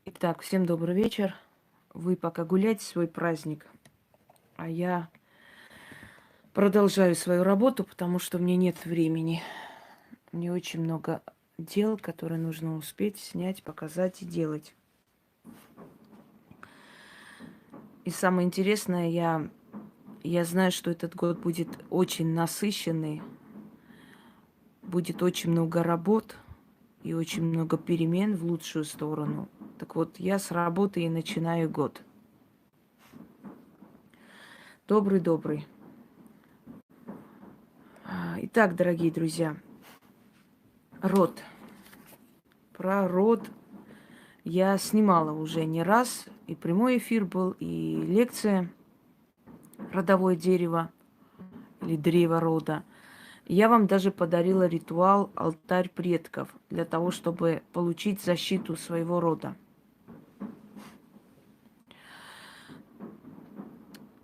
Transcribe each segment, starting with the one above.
Итак, всем добрый вечер. Вы пока гуляйте свой праздник, а я продолжаю свою работу, потому что мне нет времени. Мне очень много дел, которые нужно успеть снять, показать и делать. И самое интересное, я знаю, что этот год будет очень насыщенный, будет очень много работ и очень много перемен в лучшую сторону. Так вот, я с работы и начинаю год. Добрый-добрый. Итак, дорогие друзья, род. Про род я снимала уже не раз. И прямой эфир был, и лекция «Родовое дерево» или «Древо рода». Я вам даже подарила ритуал «Алтарь предков» для того, чтобы получить защиту своего рода.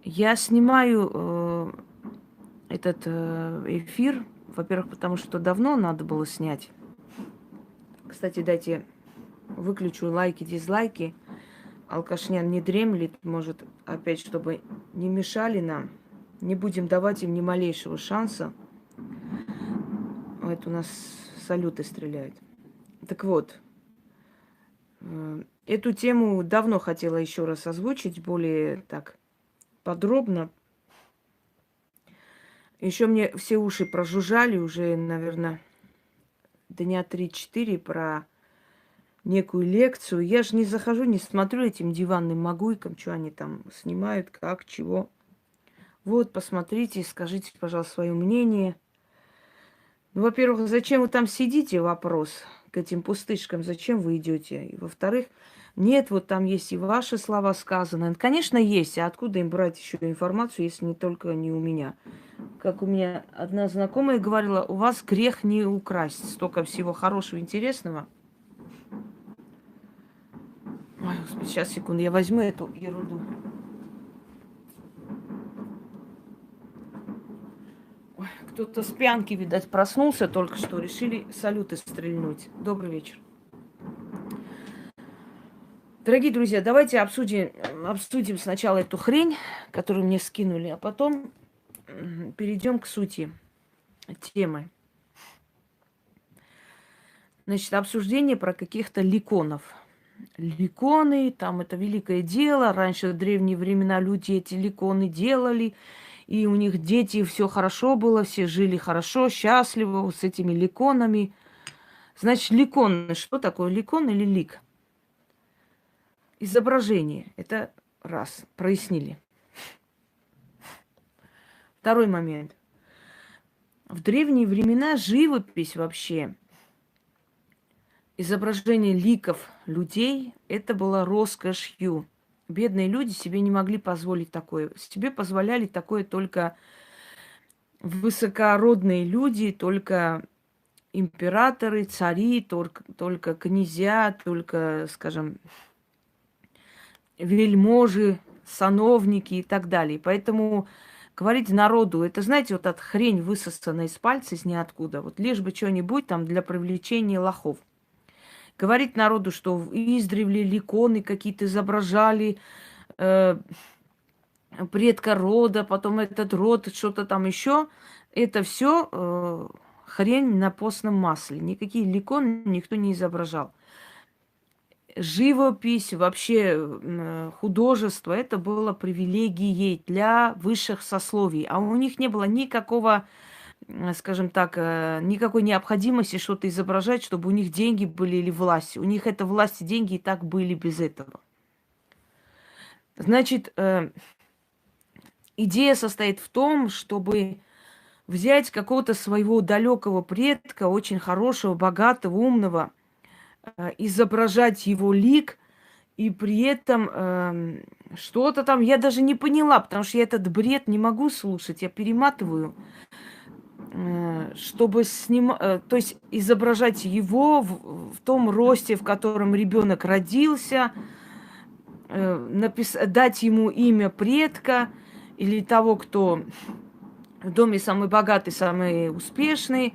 Я снимаю этот эфир, во-первых, потому что давно надо было снять. Кстати, дайте выключу лайки, дизлайки. Алкашня не дремлет, может, опять, чтобы не мешали нам. Не будем давать им ни малейшего шанса. Это у нас салюты стреляют. Так вот, эту тему давно хотела еще раз озвучить, более так подробно. Еще мне все уши прожужжали уже, наверное, дня 3-4 про некую лекцию. Я же не захожу, не смотрю этим диванным могуйкам, что они там снимают, как, чего. Вот, посмотрите, скажите, пожалуйста, свое мнение. Ну, во-первых, зачем вы там сидите, вопрос к этим пустышкам, зачем вы идете? И, во-вторых, нет, вот там есть и ваши слова сказаны. Конечно, есть, а откуда им брать еще информацию, если не только не у меня? Как у меня одна знакомая говорила, у вас грех не украсть, столько всего хорошего, интересного. Ой, Господи, сейчас, секунду, я возьму эту ерунду. Ой, кто-то с пьянки, видать, проснулся только что, решили салюты стрельнуть. Добрый вечер. Дорогие друзья, давайте обсудим сначала эту хрень, которую мне скинули, а потом перейдем к сути темы. Значит, обсуждение про каких-то ликонов. Ликоны, там это великое дело. Раньше в древние времена люди эти ликоны делали, и у них дети, все хорошо было, все жили хорошо, счастливо с этими ликонами. Значит, ликоны, что такое ликон или лик? Изображение. Это раз, прояснили. Второй момент. В древние времена живопись вообще, изображение ликов людей, это было роскошью. Бедные люди себе не могли позволить такое. Себе позволяли такое только высокородные люди, только императоры, цари, только князья, только, скажем, вельможи, сановники и так далее. Поэтому говорить народу, это, знаете, вот от хрень высосанная из пальца из ниоткуда, вот лишь бы что-нибудь там для привлечения лохов. Говорить народу, что издревле ликоны какие-то изображали, предка рода, потом этот род, что-то там еще, это все хрень на постном масле. Никакие ликоны никто не изображал. Живопись, вообще художество, это было привилегией для высших сословий. А у них не было никакого, скажем так, никакой необходимости что-то изображать, чтобы у них деньги были или власть. У них это власть и деньги и так были без этого. Значит, идея состоит в том, чтобы взять какого-то своего далекого предка, очень хорошего, богатого, умного, изображать его лик, и при этом что-то там, я даже не поняла, потому что я этот бред не могу слушать, я перематываю, чтобы то есть изображать его в том росте, в котором ребенок родился, дать ему имя предка или того, кто в доме самый богатый, самый успешный,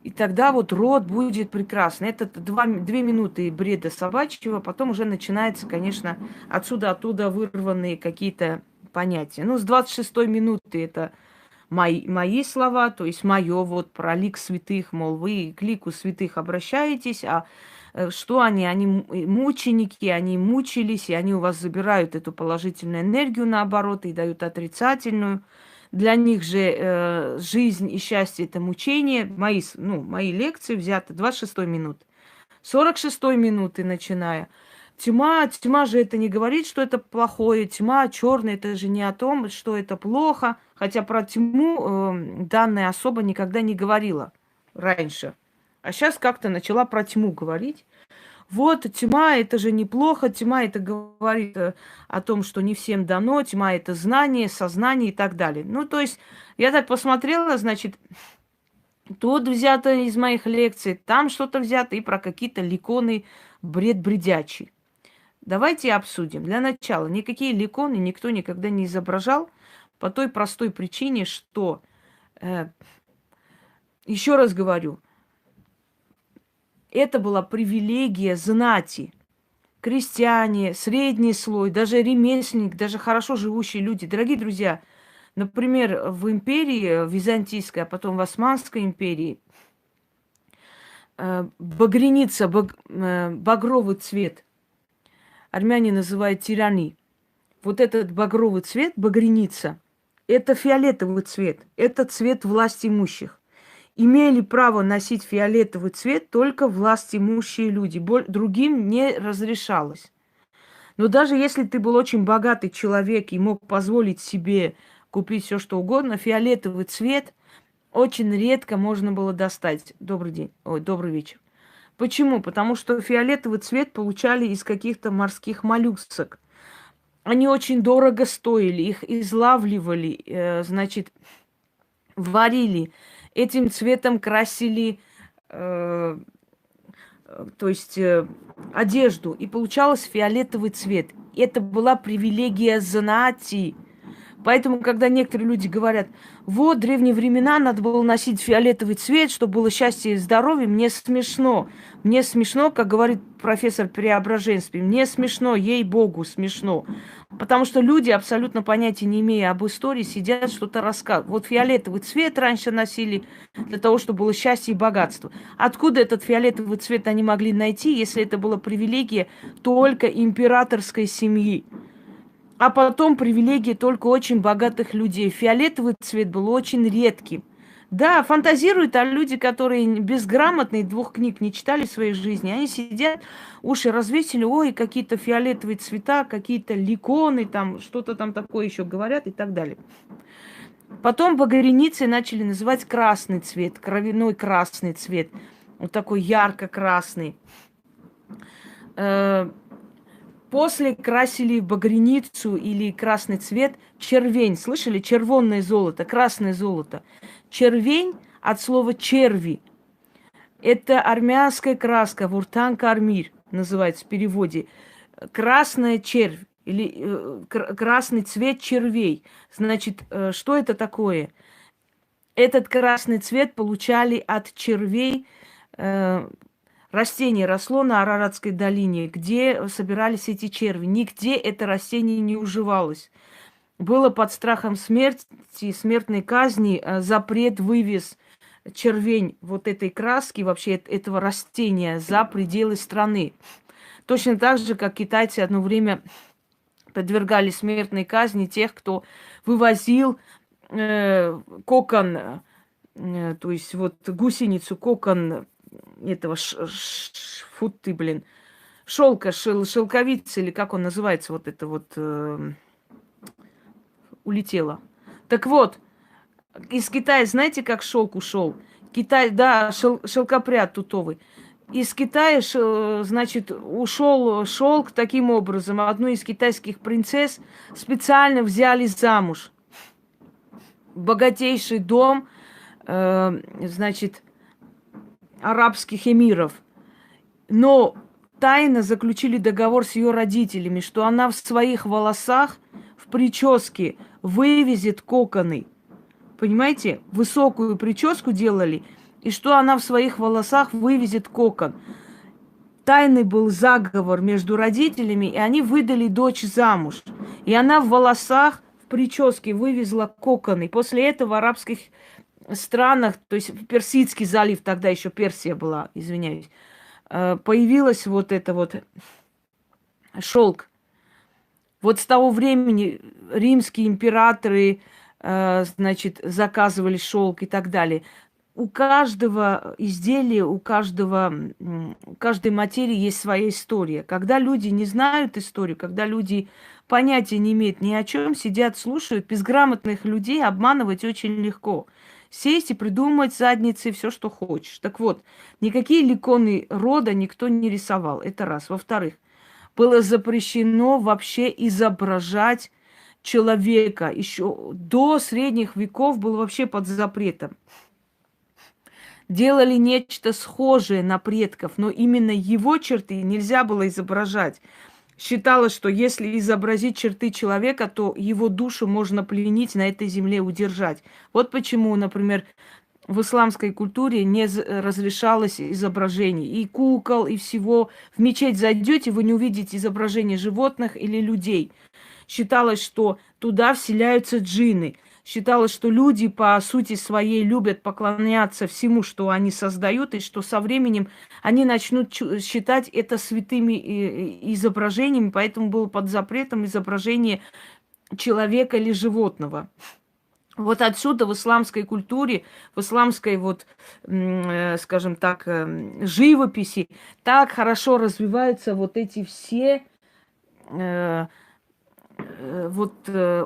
И тогда вот род будет прекрасный. Это 2 минуты бреда собачьего, потом уже начинается, конечно, оттуда вырванные какие-то понятия. Ну, с 26-й минуты это мои слова, то есть мое вот про лик святых, мол, вы к лику святых обращаетесь, а что они? Они мученики, они мучились, и они у вас забирают эту положительную энергию наоборот и дают отрицательную. Для них же жизнь и счастье – это мучение. Мои лекции взяты 26-й минуты. 46-й минуты начиная. Тьма же это не говорит, что это плохое. Тьма черная, это же не о том, что это плохо. Хотя про тьму данная особа никогда не говорила раньше. А сейчас как-то начала про тьму говорить. Вот тьма, это же неплохо, тьма это говорит о том, что не всем дано, тьма это знание, сознание и так далее. Ну, то есть, я так посмотрела, значит, тут взято из моих лекций, там что-то взято и про какие-то ликоны бред бредячий. Давайте обсудим. Для начала, никакие ликоны никто никогда не изображал по той простой причине, что, еще раз говорю, это была привилегия знати. Крестьяне, средний слой, даже ремесленник, даже хорошо живущие люди. Дорогие друзья, например, в империи, в Византийской, а потом в Османской империи, багряница, багровый цвет, армяне называют тирани. Вот этот багровый цвет, багряница, это фиолетовый цвет, это цвет власть имущих. Имели право носить фиолетовый цвет только власть имущие люди. Другим не разрешалось. Но даже если ты был очень богатый человек и мог позволить себе купить все, что угодно, фиолетовый цвет очень редко можно было достать. Добрый день. Ой, добрый вечер. Почему? Потому что фиолетовый цвет получали из каких-то морских моллюсков. Они очень дорого стоили, их излавливали, варили. Этим цветом красили, одежду. И получалось фиолетовый цвет. Это была привилегия знати. Поэтому, когда некоторые люди говорят, вот, в древние времена надо было носить фиолетовый цвет, чтобы было счастье и здоровье, мне смешно. Мне смешно, как говорит профессор Преображенский, мне смешно, ей-богу, смешно. Потому что люди, абсолютно понятия не имея об истории, сидят, что-то рассказывают. Вот фиолетовый цвет раньше носили для того, чтобы было счастье и богатство. Откуда этот фиолетовый цвет они могли найти, если это была привилегия только императорской семьи? А потом привилегии только очень богатых людей. Фиолетовый цвет был очень редким. Да, фантазируют люди, которые безграмотные, 2 книг не читали в своей жизни. Они сидят, уши развесили, ой, какие-то фиолетовые цвета, какие-то ликоны, там что-то там такое еще говорят и так далее. Потом багряницей начали называть красный цвет, кровяной красный цвет. Вот такой ярко-красный. После красили багряницу или красный цвет червень. Слышали? Червонное золото, красное золото. Червень от слова черви. Это армянская краска, вуртан-кармир называется в переводе. Красная червь или красный цвет червей. Значит, что это такое? Этот красный цвет получали от червей. Растение росло на Араратской долине, где собирались эти черви. Нигде это растение не уживалось. Было под страхом смерти, смертной казни запрет вывез червень вот этой краски, вообще этого растения за пределы страны. Точно так же, как китайцы одно время подвергали смертной казни тех, кто вывозил кокон, то есть вот гусеницу, кокон этого шелка, шелковицы, или как он называется, вот это вот улетело. Так вот, из Китая, знаете, как шелк ушел? Китай, да, шелкопряд тутовый. Из Китая, значит, ушел шелк таким образом. Одну из китайских принцесс специально взяли замуж. Богатейший дом, значит, арабских эмиров. Но тайно заключили договор с ее родителями, что она в своих волосах, в прическе вывезет коконы. Понимаете? Высокую прическу делали и что она в своих волосах вывезет кокон. Тайный был заговор между родителями, и они выдали дочь замуж. И она в волосах, в прическе вывезла кокон. И после этого в арабских странах, то есть в Персидский залив, тогда еще Персия была, извиняюсь, появилась вот это вот шелк. Вот с того времени римские императоры, значит, заказывали шелк и так далее. У каждого изделия, у каждой материи есть своя история. Когда люди не знают историю, когда люди понятия не имеют ни о чем, сидят, слушают, безграмотных людей обманывать очень легко. Сесть и придумать задницы все, что хочешь. Так вот, никакие ликоны рода никто не рисовал. Это раз. Во-вторых, было запрещено вообще изображать человека. Еще до средних веков было вообще под запретом. Делали нечто схожее на предков, но именно его черты нельзя было изображать. Считалось, что если изобразить черты человека, то его душу можно пленить, на этой земле удержать. Вот почему, например, в исламской культуре не разрешалось изображение и кукол, и всего. В мечеть зайдете, вы не увидите изображения животных или людей. Считалось, что туда вселяются джинны. Считалось, что люди по сути своей любят поклоняться всему, что они создают, и что со временем они начнут считать это святыми изображениями, поэтому было под запретом изображение человека или животного. Вот отсюда в исламской культуре, в исламской, вот, скажем так, живописи так хорошо развиваются вот эти все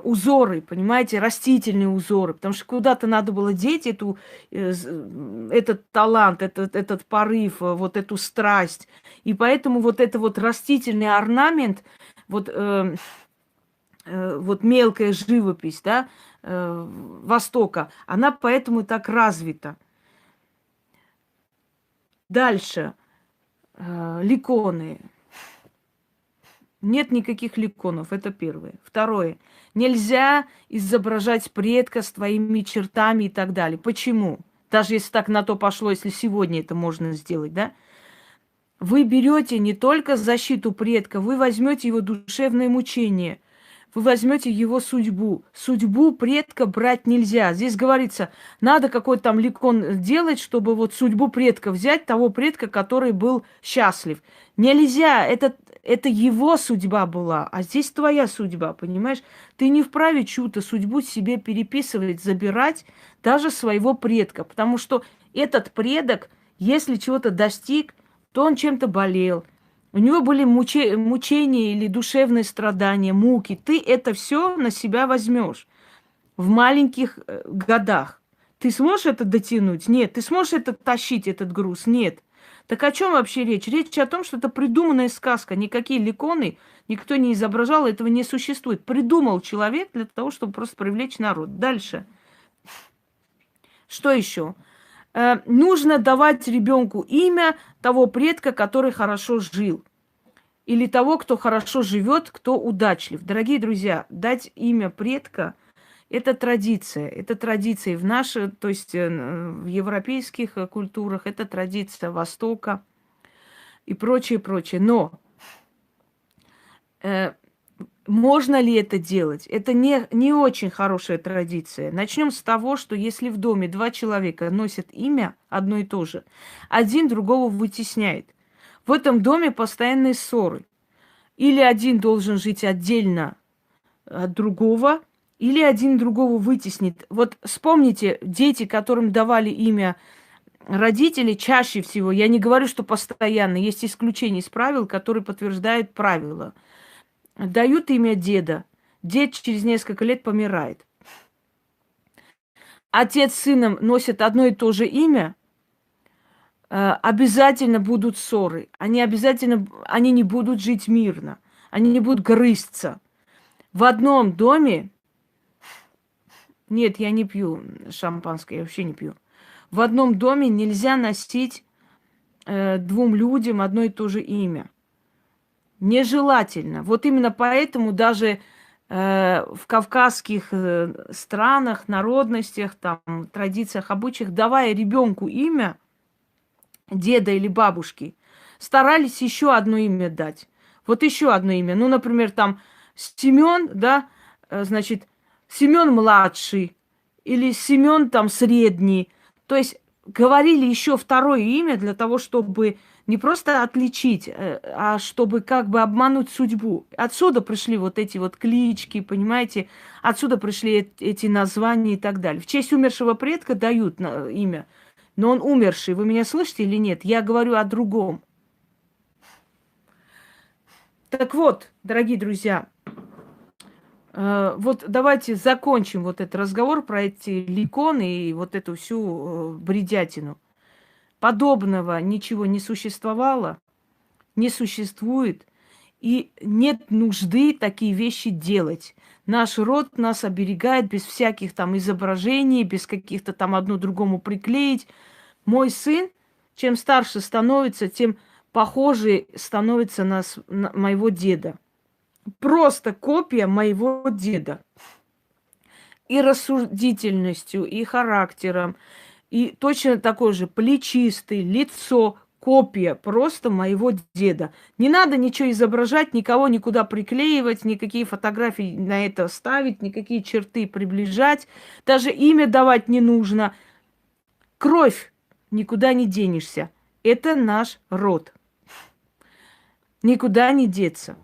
узоры, понимаете, растительные узоры, потому что куда-то надо было деть этот талант, этот порыв, вот эту страсть. И поэтому вот это вот растительный орнамент, вот мелкая живопись, да, Востока, она поэтому так развита. Дальше. Ликоны. Нет никаких ликонов, это первое. Второе. Нельзя изображать предка с твоими чертами и так далее. Почему? Даже если так на то пошло, если сегодня это можно сделать, да? Вы берете не только защиту предка, вы возьмете его душевное мучение, вы возьмете его судьбу. Судьбу предка брать нельзя. Здесь говорится, надо какой-то там ликон делать, чтобы вот судьбу предка взять, того предка, который был счастлив. Нельзя, это его судьба была, а здесь твоя судьба, понимаешь? Ты не вправе чью-то судьбу себе переписывать, забирать даже своего предка, потому что этот предок, если чего-то достиг, то он чем-то болел, у него были мучения или душевные страдания, муки. Ты это все на себя возьмешь в маленьких годах. Ты сможешь это дотянуть? Нет. Ты сможешь это тащить, этот груз? Нет. Так о чем вообще речь? Речь о том, что это придуманная сказка. Никакие ликоны никто не изображал, этого не существует. Придумал человек для того, чтобы просто привлечь народ. Дальше. Что еще? Нужно давать ребенку имя того предка, который хорошо жил. Или того, кто хорошо живет, кто удачлив. Дорогие друзья, дать имя предка – это традиция. Это традиция в нашей, то есть в европейских культурах, это традиция Востока и прочее, прочее. Но можно ли это делать? Это не очень хорошая традиция. Начнем с того, что если в доме два человека носят имя одно и то же, один другого вытесняет. В этом доме постоянные ссоры. Или один должен жить отдельно от другого, или один другого вытеснит. Вот вспомните, дети, которым давали имя родители, чаще всего, я не говорю, что постоянно, есть исключения из правил, которые подтверждают правила. Дают имя деда. Дед через несколько лет помирает. Отец с сыном носят одно и то же имя, обязательно будут ссоры. Они не будут жить мирно. Они не будут грызться. В одном доме... Нет, я не пью шампанское, я вообще не пью. В одном доме нельзя носить двум людям одно и то же имя. Нежелательно. Вот именно поэтому даже в кавказских странах, народностях, там, традициях, обычаях, давая ребенку имя деда или бабушки, старались еще одно имя дать. Вот еще одно имя. Ну, например, там Семен, да, значит, Семен младший или Семен там средний. То есть говорили еще второе имя для того, чтобы не просто отличить, а чтобы как бы обмануть судьбу. Отсюда пришли вот эти вот клички, понимаете? Отсюда пришли эти названия и так далее. В честь умершего предка дают имя, но он умерший. Вы меня слышите или нет? Я говорю о другом. Так вот, дорогие друзья, вот давайте закончим вот этот разговор про эти ликоны и вот эту всю бредятину. Подобного ничего не существовало, не существует, и нет нужды такие вещи делать. Наш род нас оберегает без всяких там изображений, без каких-то там одно другому приклеить. Мой сын, чем старше становится, тем похоже становится на моего деда. Просто копия моего деда. И рассудительностью, и характером, и точно такой же плечистый, лицо, копия просто моего деда. Не надо ничего изображать, никого никуда приклеивать, никакие фотографии на это ставить, никакие черты приближать. Даже имя давать не нужно. Кровь, никуда не денешься. Это наш род. Никуда не деться.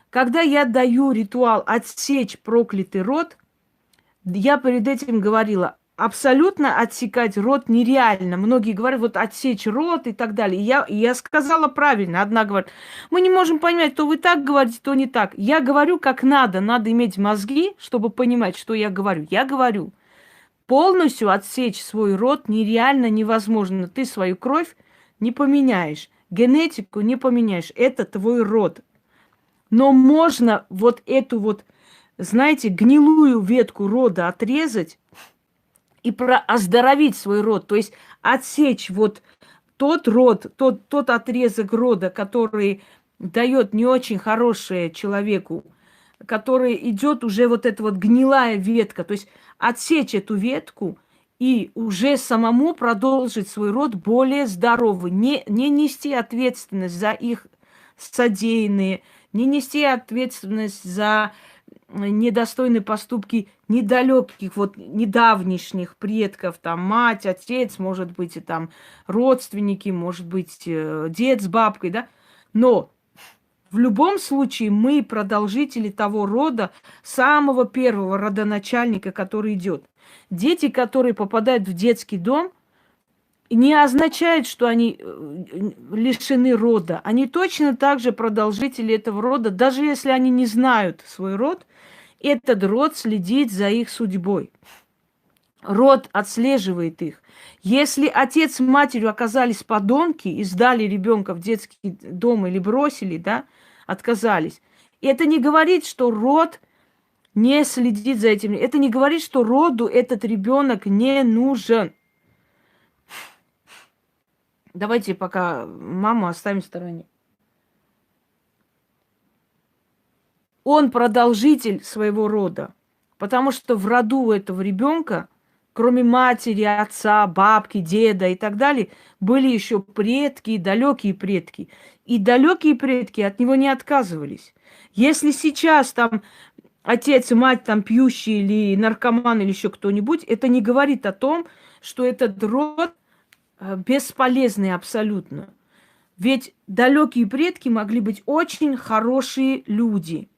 Когда я даю ритуал «отсечь проклятый род», я перед этим говорила, абсолютно отсекать род нереально. Многие говорят, вот отсечь род и так далее. Я сказала правильно. Одна говорит, мы не можем понимать, то вы так говорите, то не так. Я говорю, как надо. Надо иметь мозги, чтобы понимать, что я говорю. Я говорю, полностью отсечь свой род нереально невозможно. Ты свою кровь не поменяешь. Генетику не поменяешь. Это твой род. Но можно вот эту вот, знаете, гнилую ветку рода отрезать и оздоровить свой род. То есть отсечь вот тот род, тот отрезок рода, который дает не очень хорошее человеку, который идет уже вот эта вот гнилая ветка. То есть отсечь эту ветку и уже самому продолжить свой род более здоровый. Не нести ответственность за их содеянные, не нести ответственность за недостойные поступки недалеких, вот недавнешних предков, там мать, отец, может быть, и там родственники, может быть, дед с бабкой, да. Но в любом случае мы продолжители того рода, самого первого родоначальника, который идет. Дети, которые попадают в детский дом, не означает, что они лишены рода. Они точно так же продолжители этого рода. Даже если они не знают свой род, этот род следит за их судьбой. Род отслеживает их. Если отец с матерью оказались подонки и сдали ребенка в детский дом или бросили, да, отказались, это не говорит, что род не следит за этим. Это не говорит, что роду этот ребенок не нужен. Давайте пока маму оставим в стороне. Он продолжитель своего рода, потому что в роду этого ребенка, кроме матери, отца, бабки, деда и так далее, были еще предки, далекие предки. И далекие предки от него не отказывались. Если сейчас там отец и мать там пьющие или наркоман или еще кто-нибудь, это не говорит о том, что этот род бесполезный абсолютно. Ведь далекие предки могли быть очень хорошие люди.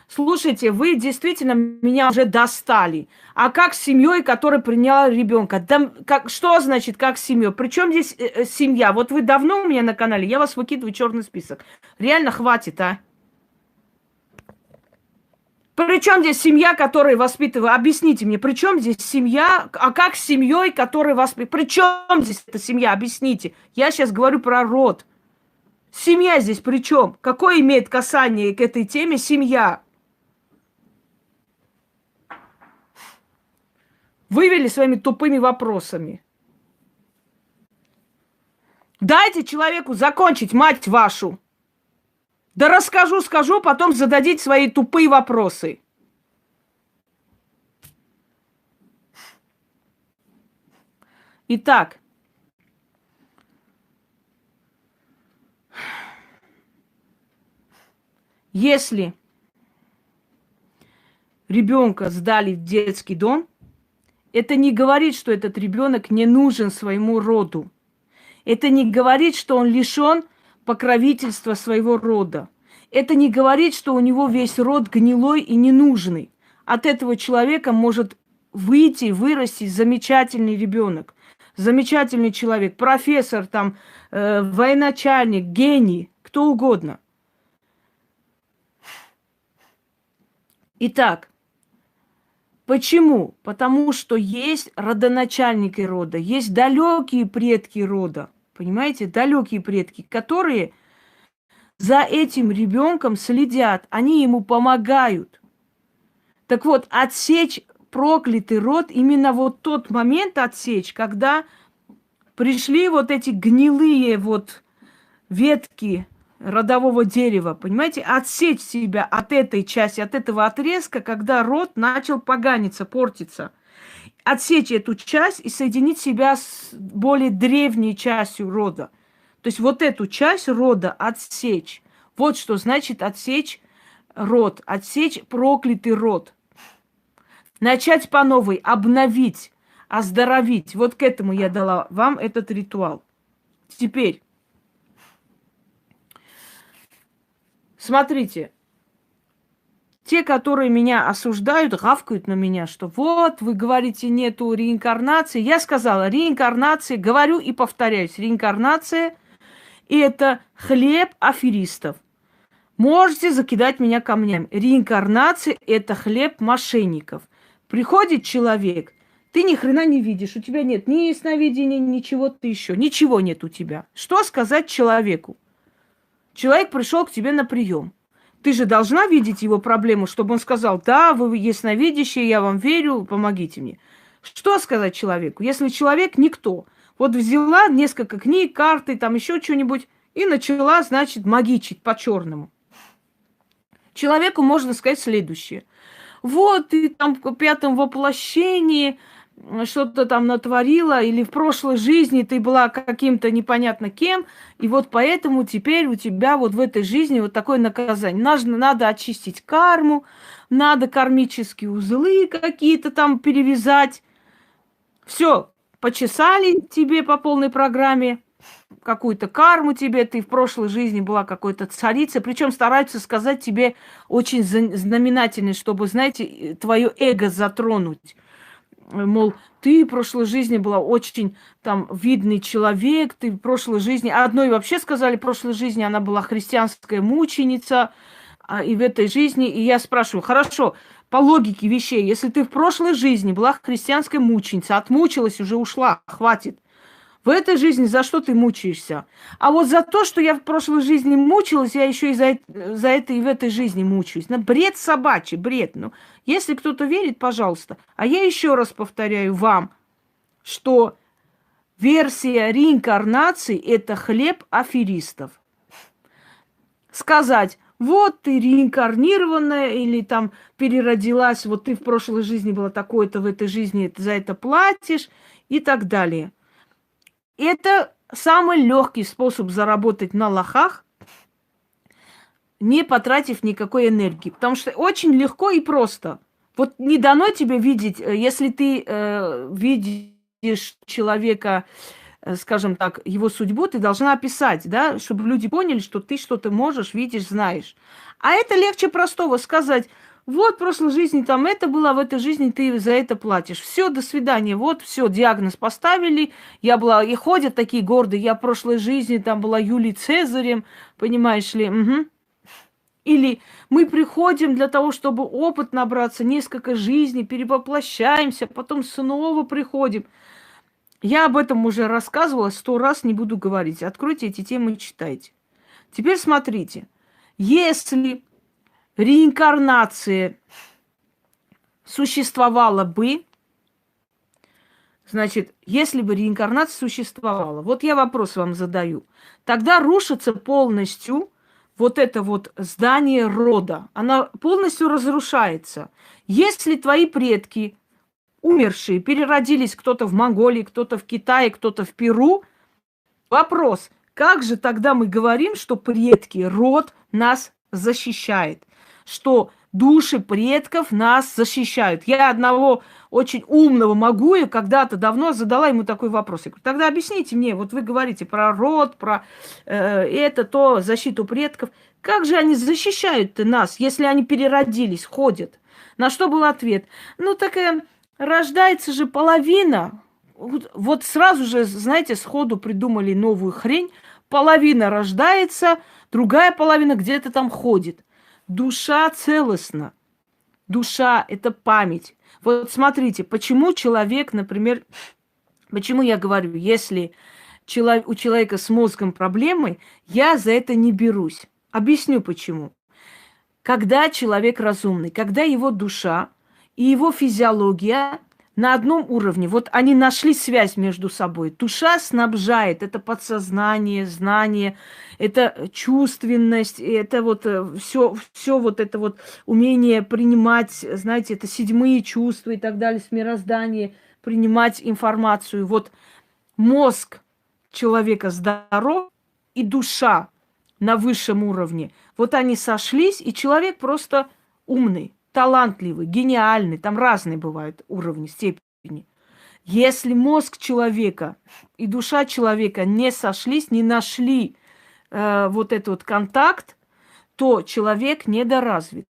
Слушайте, вы действительно меня уже достали. А как с семьей, которая приняла ребенка? Да, что значит как с семьей? Причем здесь семья? Вот вы давно у меня на канале, я вас выкидываю в черный список. Реально хватит, а? Причем здесь семья, которая воспитывает? Объясните мне, при чем здесь семья? А как с семьей, которая воспитывает? При чем здесь эта семья? Объясните. Я сейчас говорю про род. Семья здесь при чем? Какое имеет касание к этой теме семья? Вывели своими тупыми вопросами. Дайте человеку закончить, мать вашу. Да расскажу, скажу, потом зададите свои тупые вопросы. Итак, если ребенка сдали в детский дом, это не говорит, что этот ребенок не нужен своему роду. Это не говорит, что он лишен покровительства своего рода. Это не говорит, что у него весь род гнилой и ненужный. От этого человека может выйти, вырасти замечательный ребенок, замечательный человек, профессор, там, военачальник, гений, кто угодно. Итак, почему? Потому что есть родоначальники рода, есть далекие предки рода, понимаете, далекие предки, которые за этим ребенком следят, они ему помогают. Так вот, отсечь проклятый род, именно вот тот момент отсечь, когда пришли вот эти гнилые вот ветки родового дерева, понимаете, отсечь себя от этой части, от этого отрезка, когда род начал поганиться, портиться. Отсечь эту часть и соединить себя с более древней частью рода. То есть вот эту часть рода отсечь. Вот что значит отсечь род, отсечь проклятый род. Начать по новой, обновить, оздоровить. Вот к этому я дала вам этот ритуал. Теперь, смотрите, те, которые меня осуждают, гавкают на меня, что вот, вы говорите, нету реинкарнации. Я сказала, реинкарнация, говорю и повторяюсь, реинкарнация – это хлеб аферистов. Можете закидать меня камнями. Реинкарнация – это хлеб мошенников. Приходит человек, ты ни хрена не видишь, у тебя нет ни ясновидения, ничего-то еще, ничего нет у тебя. Что сказать человеку? Человек пришел к тебе на прием. Ты же должна видеть его проблему, чтобы он сказал, да, вы ясновидящие, я вам верю, помогите мне. Что сказать человеку, если человек никто? Вот взяла несколько книг, карты, там еще что-нибудь, и начала, значит, магичить по-черному. Человеку можно сказать следующее. Вот ты там в пятом воплощении что-то там натворила, или в прошлой жизни ты была каким-то непонятно кем, и вот поэтому теперь у тебя вот в этой жизни вот такое наказание. Надо очистить карму, надо кармические узлы какие-то там перевязать. Все, почесали тебе по полной программе, какую-то карму тебе, ты в прошлой жизни была какой-то царицей, причем стараются сказать тебе очень знаменательно, чтобы, знаете, твое эго затронуть. Мол, ты в прошлой жизни была очень там видный человек, ты в прошлой жизни... Одной вообще сказали, в прошлой жизни она была христианская мученица, и в этой жизни... И я спрашиваю, хорошо, по логике вещей, если ты в прошлой жизни была христианской мученицей, отмучилась, уже ушла, хватит. В этой жизни за что ты мучаешься? А вот за то, что я в прошлой жизни мучилась, я еще и за это и в этой жизни мучаюсь. Ну, бред собачий, бред. Ну, если кто-то верит, пожалуйста. А я еще раз повторяю вам, что версия реинкарнации – это хлеб аферистов. Сказать, вот ты реинкарнированная или там переродилась, вот ты в прошлой жизни была такой-то, в этой жизни за это платишь и так далее. Это самый легкий способ заработать на лохах, не потратив никакой энергии. Потому что очень легко и просто. Вот не дано тебе видеть, если ты видишь человека, скажем так, его судьбу, ты должна описать, да, чтобы люди поняли, что ты что-то можешь, видишь, знаешь. А это легче простого сказать. Вот в прошлой жизни там это было, а в этой жизни ты за это платишь. Все, до свидания. Вот, все, диагноз поставили. Я была, и ходят такие гордые, я в прошлой жизни там была Юлией Цезарем, понимаешь ли. Угу. Или мы приходим для того, чтобы опыт набраться, несколько жизней, перевоплощаемся, потом снова приходим. Я об этом уже рассказывала, 100 раз не буду говорить. Откройте эти темы и читайте. Теперь смотрите. Если реинкарнация существовала бы, значит, если бы реинкарнация существовала, вот я вопрос вам задаю, тогда рушится полностью вот это вот здание рода, она полностью разрушается. Если твои предки, умершие, переродились кто-то в Монголии, кто-то в Китае, кто-то в Перу, вопрос, как же тогда мы говорим, что предки, род нас защищает, что души предков нас защищают? Я одного очень умного Магуя когда-то давно задала ему такой вопрос. Я говорю, тогда объясните мне, вот вы говорите про род, про это, то, защиту предков. Как же они защищают нас, если они переродились, ходят? На что был ответ? Ну, такая рождается же половина. Вот сразу же, знаете, сходу придумали новую хрень. Половина рождается, другая половина где-то там ходит. Душа целостна. Душа – это память. Вот смотрите, почему человек, например, почему я говорю, если у человека с мозгом проблемы, я за это не берусь. Объясню почему. Когда человек разумный, когда его душа и его физиология на одном уровне, вот они нашли связь между собой. Душа снабжает, это подсознание, знание, это чувственность, это вот все вот это вот умение принимать, знаете, это седьмые чувства и так далее, с мироздания, принимать информацию. Вот мозг человека здоров и душа на высшем уровне. Вот они сошлись, и человек просто умный, талантливый, гениальный. Там разные бывают уровни, степени. Если мозг человека и душа человека не сошлись, не нашли вот этот вот контакт, то человек недоразвит,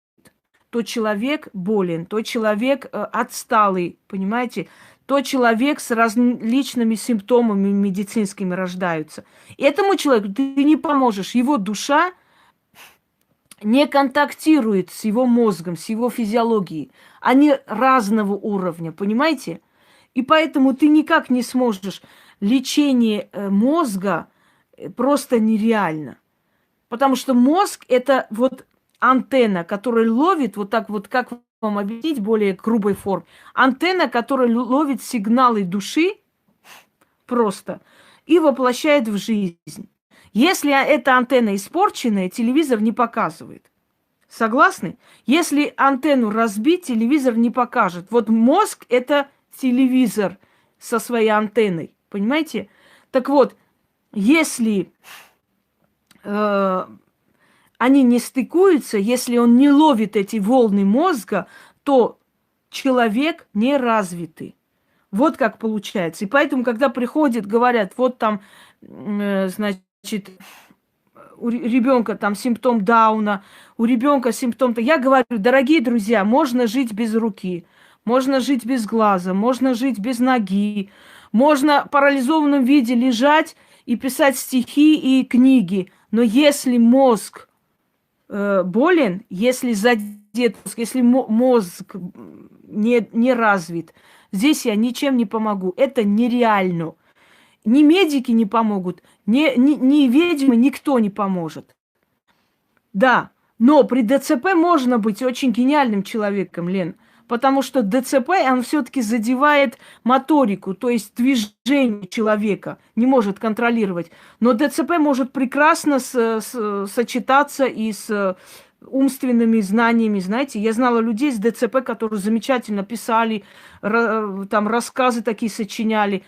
то человек болен, то человек отсталый, понимаете? То человек с различными симптомами медицинскими рождаются. Этому человеку ты не поможешь. Его душа не контактирует с его мозгом, с его физиологией. Они разного уровня, понимаете? И поэтому ты никак не сможешь. Лечение мозга просто нереально. Потому что мозг – это вот антенна, которая ловит, вот так вот, как вам объяснить в более грубой форме, антенна, которая ловит сигналы души просто и воплощает в жизнь. Если эта антенна испорченная, телевизор не показывает. Согласны? Если антенну разбить, телевизор не покажет. Вот мозг – это телевизор со своей антенной. Понимаете? Так вот, если они не стыкуются, если он не ловит эти волны мозга, то человек не развитый. Вот как получается. И поэтому, когда приходят, говорят, вот там, значит, у ребенка там симптом Дауна, у ребенка симптом... Я говорю, дорогие друзья, можно жить без руки, можно жить без глаза, можно жить без ноги, можно в парализованном виде лежать и писать стихи и книги. Но если мозг болен, если задет, если мозг не развит, здесь я ничем не помогу. Это нереально. Ни медики не помогут, ни ведьмы, никто не поможет. Да, но при ДЦП можно быть очень гениальным человеком, Лен, потому что ДЦП, он все-таки задевает моторику, то есть движение человека, не может контролировать. Но ДЦП может прекрасно сочетаться и с умственными знаниями, знаете. Я знала людей с ДЦП, которые замечательно писали, там рассказы такие сочиняли.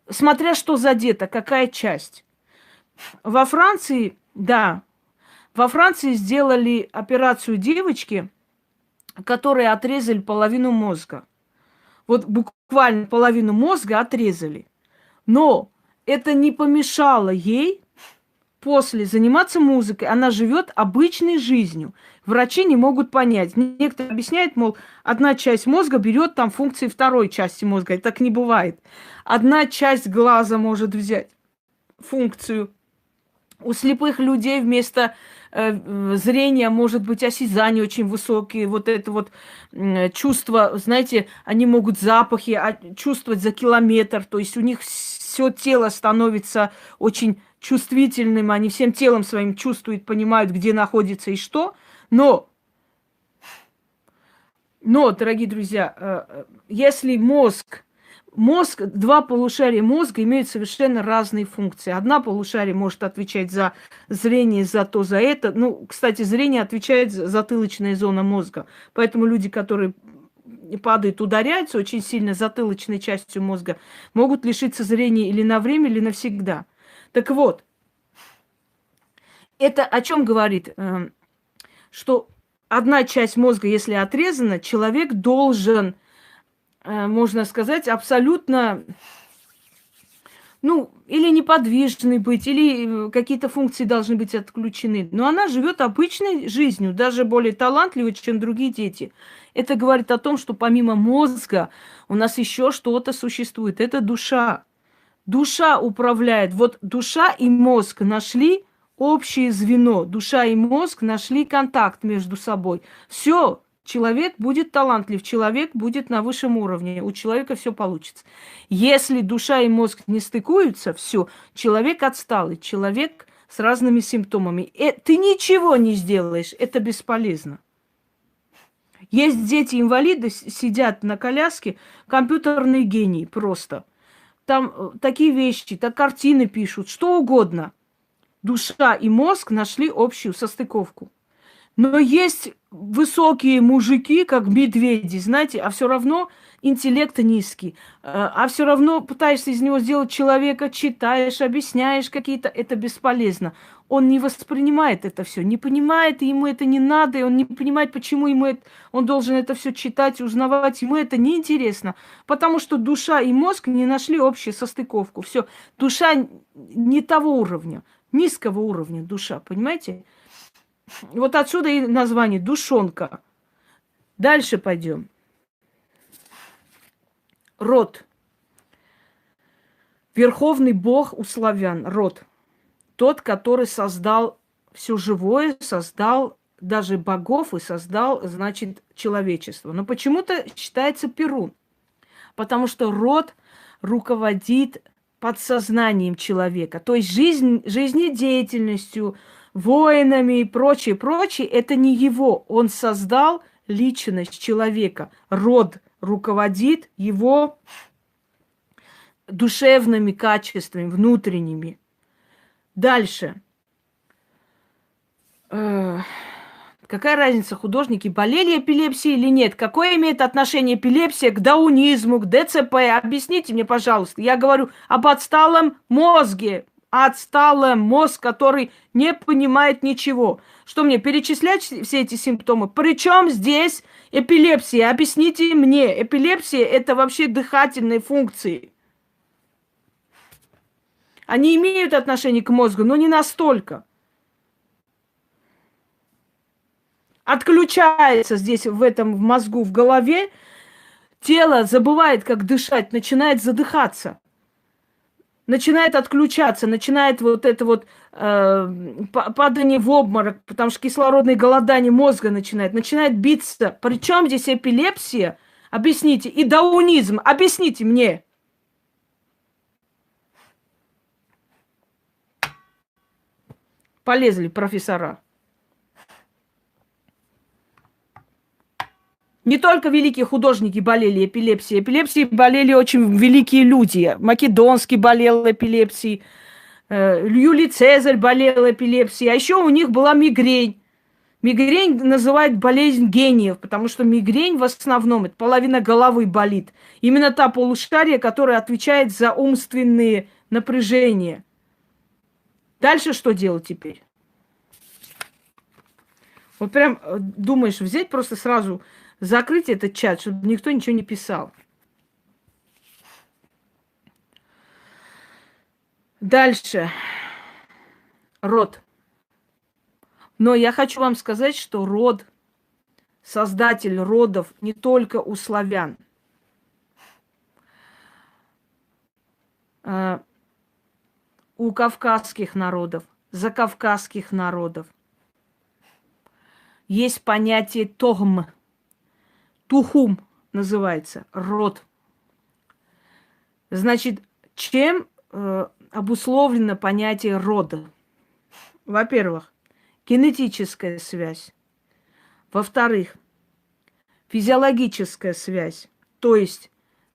Смотря что задето, какая часть. Во Франции, да, во Франции сделали операцию девочки, которые отрезали половину мозга. Вот буквально половину мозга отрезали. Но это не помешало ей после заниматься музыкой. Она живет обычной жизнью. Врачи не могут понять. Некоторые объясняют, мол, одна часть мозга берет там функции второй части мозга. И так не бывает. Одна часть глаза может взять функцию. У слепых людей вместо зрения может быть осязание очень высокие. Вот это вот чувство, знаете, они могут запахи чувствовать за километр. То есть у них все тело становится очень чувствительным. Они всем телом своим чувствуют, понимают, где находится и что. Но, дорогие друзья, если мозг мозг, два полушария мозга имеют совершенно разные функции. Одна полушарие может отвечать за зрение, за то, за это. Ну, кстати, зрение отвечает за затылочная зона мозга. Поэтому люди, которые падают, ударяются очень сильно затылочной частью мозга, могут лишиться зрения или на время, или навсегда. Так вот, это о чем говорит? Что одна часть мозга, если отрезана, человек должен, можно сказать, абсолютно, ну, или неподвижный быть, или какие-то функции должны быть отключены. Но она живет обычной жизнью, даже более талантливой, чем другие дети. Это говорит о том, что помимо мозга у нас еще что-то существует. Это душа. Душа управляет. Вот душа и мозг нашли общее звено. Душа и мозг нашли контакт между собой. Все, человек будет талантлив, человек будет на высшем уровне. У человека все получится. Если душа и мозг не стыкуются, все, человек отсталый, человек с разными симптомами. Ты ничего не сделаешь, это бесполезно. Есть дети-инвалиды, сидят на коляске, компьютерные гении просто. Там такие вещи, так картины пишут, что угодно. Душа и мозг нашли общую состыковку. Но есть высокие мужики, как медведи, знаете, а все равно интеллект низкий. А все равно пытаешься из него сделать человека, читаешь, объясняешь какие-то, это бесполезно. Он не воспринимает это все, не понимает, и ему это не надо, и он не понимает, почему он должен это все читать, узнавать, ему это неинтересно. Потому что душа и мозг не нашли общую состыковку. Все, душа не того уровня, низкого уровня душа, понимаете? Вот отсюда и название душонка. Дальше пойдем. Род. Верховный бог у славян. Род. Тот, который создал все живое, создал даже богов и создал, значит, человечество. Но почему-то считается Перун. Потому что род руководит подсознанием человека. То есть жизнедеятельностью, воинами и прочее, прочее, это не его. Он создал личность человека. Род руководит его душевными качествами, внутренними. Дальше. Какая разница, художники болели эпилепсией или нет? Какое имеет отношение эпилепсия к даунизму, к ДЦП? Объясните мне, пожалуйста. Я говорю об отсталом мозге. Отсталый мозг, который не понимает ничего. Что мне, перечислять все эти симптомы? Причем здесь эпилепсия? Объясните мне. Эпилепсия – это вообще дыхательные функции. Они имеют отношение к мозгу, но не настолько. Отключается здесь, в мозгу, в голове, тело забывает, как дышать, начинает задыхаться. Начинает отключаться, начинает вот это вот падание в обморок, потому что кислородное голодание мозга начинает биться. Причем здесь эпилепсия? Объясните. И даунизм. Объясните мне. Полезли профессора. Не только великие художники болели эпилепсией. Эпилепсией болели очень великие люди. Македонский болел эпилепсией. Юлий Цезарь болел эпилепсией. А еще у них была мигрень. Мигрень называют болезнь гениев, потому что мигрень в основном, это половина головы болит. Именно та полушария, которая отвечает за умственные напряжения. Дальше что делать теперь? Вот прям думаешь взять просто сразу... Закрыть этот чат, чтобы никто ничего не писал. Дальше. Род. Но я хочу вам сказать, что род, создатель родов не только у славян. У кавказских народов, закавказских народов есть понятие тогм. Тухум называется, род. Значит, чем обусловлено понятие рода? Во-первых, генетическая связь. Во-вторых, физиологическая связь. То есть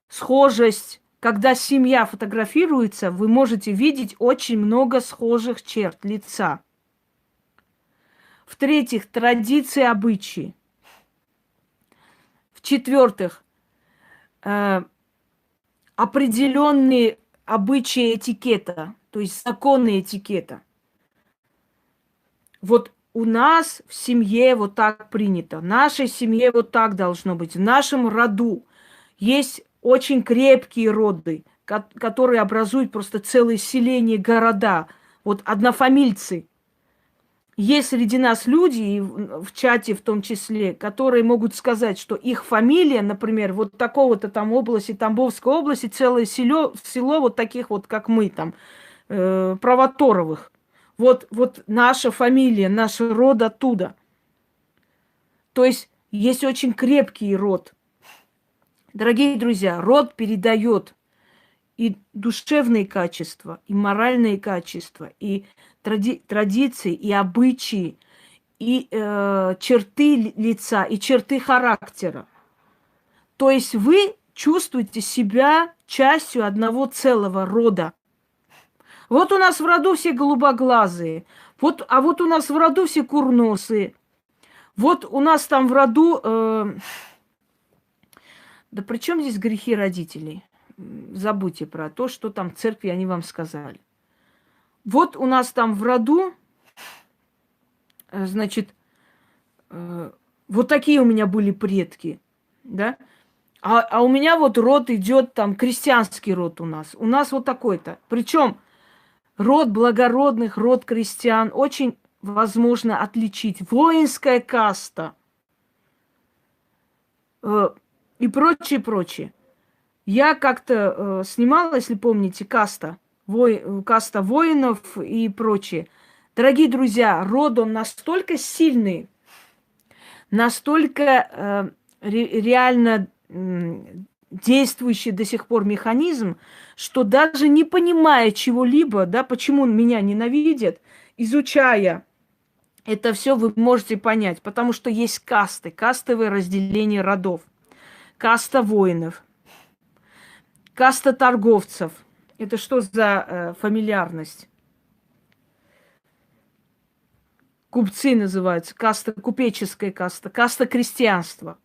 схожесть когда семья фотографируется, вы можете видеть очень много схожих черт лица. В-третьих, традиции, обычаи. В-четвертых, определенные обычаи этикета, то есть законы этикета. Вот у нас в семье вот так принято, в нашей семье вот так должно быть, в нашем роду есть очень крепкие роды, которые образуют просто целые селения, города, вот однофамильцы. Есть среди нас люди, и в чате в том числе, которые могут сказать, что их фамилия, например, вот такого-то там области, Тамбовской области, целое село вот таких вот, как мы там, Провоторовых. Вот наша фамилия, наш род оттуда. То есть есть очень крепкий род. Дорогие друзья, род передает и душевные качества, и моральные качества, и традиции, и обычаи, и черты лица, и черты характера. То есть вы чувствуете себя частью одного целого рода. Вот у нас в роду все голубоглазые, а вот у нас в роду все курносые. Вот у нас там в роду... Да при чем здесь грехи родителей? Забудьте про то, что там в церкви они вам сказали. Вот у нас там в роду, значит, вот такие у меня были предки, да? А у меня вот род идет там, крестьянский род у нас. У нас вот такой-то. Причем род благородных, род крестьян очень возможно отличить. Воинская каста и прочее, прочее. Я как-то снимала, если помните, каста воинов и прочее. Дорогие друзья, род он настолько сильный, настолько реально действующий до сих пор механизм, что даже не понимая чего-либо, да, почему меня ненавидят, изучая это все, вы можете понять, потому что есть касты, кастовое разделение родов, каста воинов, каста торговцев. Это что за фамильярность? Купцы называются, каста, купеческая каста, каста крестьянства.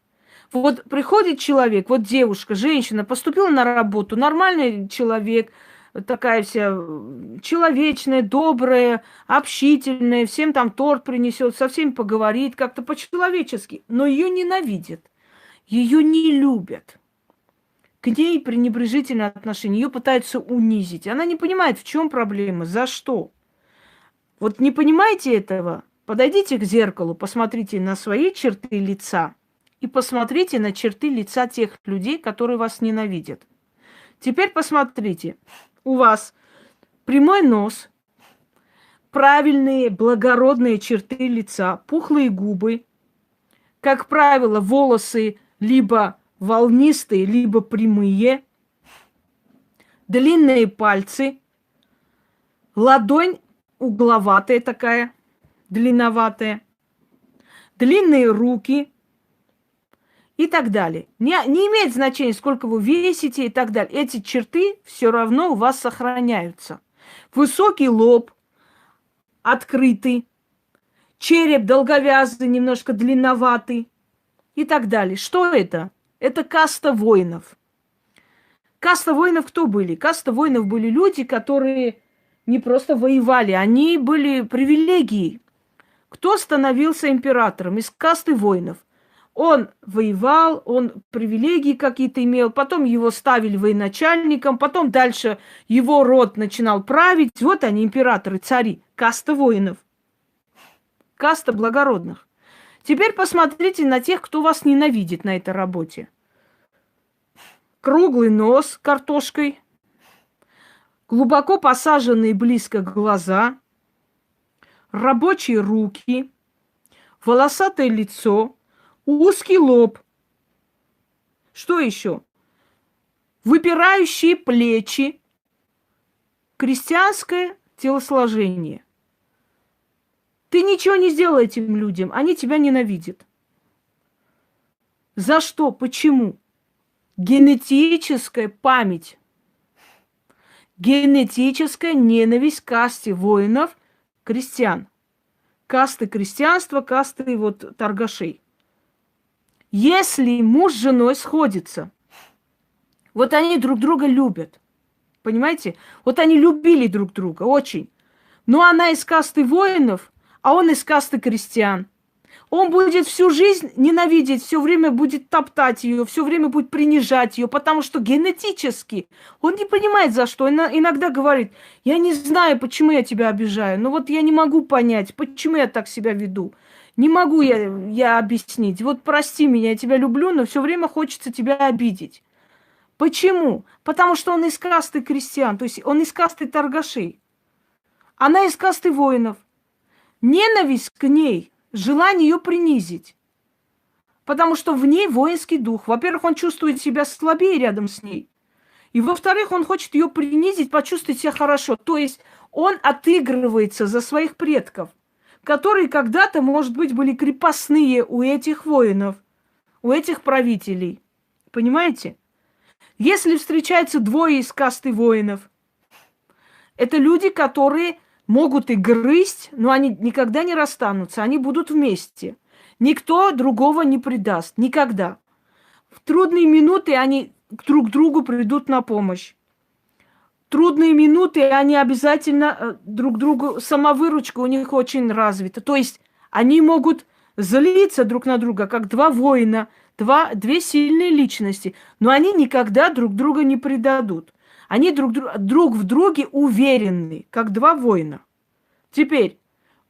Вот приходит человек, вот девушка, женщина, поступила на работу, нормальный человек, такая вся человечная, добрая, общительная, всем там торт принесет, со всеми поговорит, как-то по-человечески, но ее ненавидят, ее не любят. К ней пренебрежительное отношение, ее пытаются унизить. Она не понимает, в чем проблема, за что. Вот не понимаете этого? Подойдите к зеркалу, посмотрите на свои черты лица и посмотрите на черты лица тех людей, которые вас ненавидят. Теперь посмотрите. У вас прямой нос, правильные благородные черты лица, пухлые губы, как правило, волосы либо волнистые, либо прямые, длинные пальцы, ладонь угловатая такая, длинноватая, длинные руки и так далее. Не имеет значения, сколько вы весите и так далее. Эти черты все равно у вас сохраняются. Высокий лоб, открытый, череп долговязый, немножко длинноватый и так далее. Что это? Это каста воинов. Каста воинов кто были? Каста воинов были люди, которые не просто воевали, они были привилегией. Кто становился императором из касты воинов? Он воевал, он привилегии какие-то имел, потом его ставили военачальником, потом дальше его род начинал править. Вот они, императоры, цари, каста воинов, каста благородных. Теперь посмотрите на тех, кто вас ненавидит на этой работе. Круглый нос картошкой, глубоко посаженные близко глаза, рабочие руки, волосатое лицо, узкий лоб. Что еще? Выпирающие плечи, крестьянское телосложение. Ты ничего не сделал этим людям, они тебя ненавидят. За что? Почему? Генетическая память генетическая ненависть к касте воинов, крестьян. Касты крестьянства, касты вот торгашей. Если муж с женой сходятся, вот они друг друга любят, понимаете? Вот они любили друг друга очень. Но она из касты воинов, а он из касты крестьян. Он будет всю жизнь ненавидеть, все время будет топтать ее, все время будет принижать ее, потому что генетически он не понимает, за что. Иногда говорит, я не знаю, почему я тебя обижаю, но вот я не могу понять, почему я так себя веду. Не могу я объяснить. Вот прости меня, я тебя люблю, но все время хочется тебя обидеть. Почему? Потому что он из касты крестьян, то есть он из касты торгашей. Она из касты воинов. Ненависть к ней, желание ее принизить. Потому что в ней воинский дух. Во-первых, он чувствует себя слабее рядом с ней. И во-вторых, он хочет ее принизить, почувствовать себя хорошо. То есть он отыгрывается за своих предков, которые когда-то, может быть, были крепостные у этих воинов, у этих правителей. Понимаете? Если встречаются двое из касты воинов, это люди, которые могут и грызть, но они никогда не расстанутся, они будут вместе. Никто другого не предаст, никогда. В трудные минуты они друг другу придут на помощь. В трудные минуты они обязательно друг другу, самовыручка у них очень развита. То есть они могут злиться друг на друга, как два воина, две сильные личности, но они никогда друг друга не предадут. Они друг в друге уверены, как два воина. Теперь,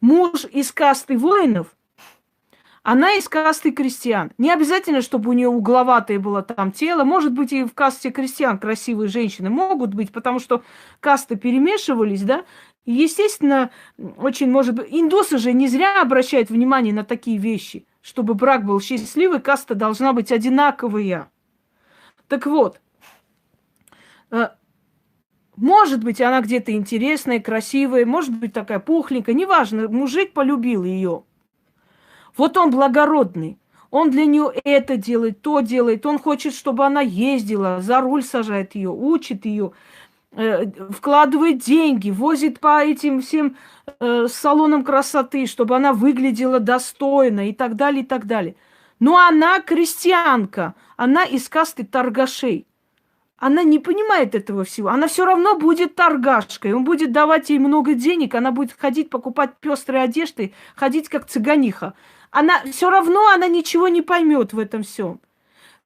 муж из касты воинов, она из касты крестьян. Не обязательно, чтобы у нее угловатое было там тело. Может быть, и в касте крестьян красивые женщины могут быть, потому что касты перемешивались, да. И, естественно, очень может быть... Индусы же не зря обращают внимание на такие вещи. Чтобы брак был счастливый, каста должна быть одинаковая. Так вот, может быть, она где-то интересная, красивая, может быть, такая пухленькая, неважно, мужик полюбил ее. Вот он благородный, он для нее это делает, то делает, он хочет, чтобы она ездила, за руль сажает ее, учит ее, вкладывает деньги, возит по этим всем салонам красоты, чтобы она выглядела достойно и так далее, и так далее. Но она крестьянка, она из касты торгашей. Она не понимает этого всего. Она все равно будет торгашкой. Он будет давать ей много денег. Она будет ходить, покупать пестрые одежды, ходить как цыганиха. Она все равно она ничего не поймет в этом всем.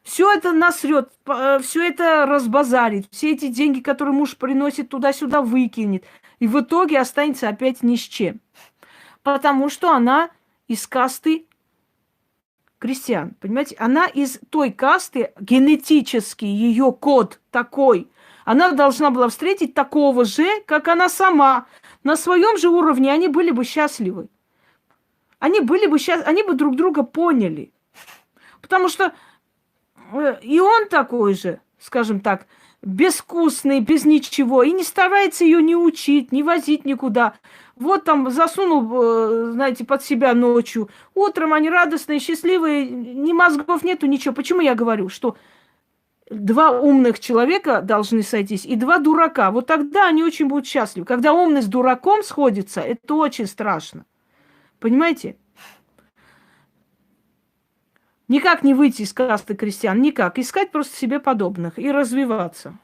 Все это насрет, все это разбазарит. Все эти деньги, которые муж приносит, туда-сюда выкинет. И в итоге останется опять ни с чем. Потому что она из касты крестьян, понимаете? Она из той касты, генетически ее код такой. Она должна была встретить такого же, как она сама. На своем же уровне они были бы счастливы. Они бы друг друга поняли. Потому что и он такой же, скажем так, безвкусный, без ничего. И не старается ее ни учить, ни возить никуда. Вот там засунул, знаете, под себя ночью. Утром они радостные, счастливые, ни мозгов нету, ничего. Почему я говорю, что два умных человека должны сойтись и два дурака? Вот тогда они очень будут счастливы. Когда умный с дураком сходится, это очень страшно. Понимаете? Никак не выйти из касты крестьян, никак. Искать просто себе подобных и развиваться.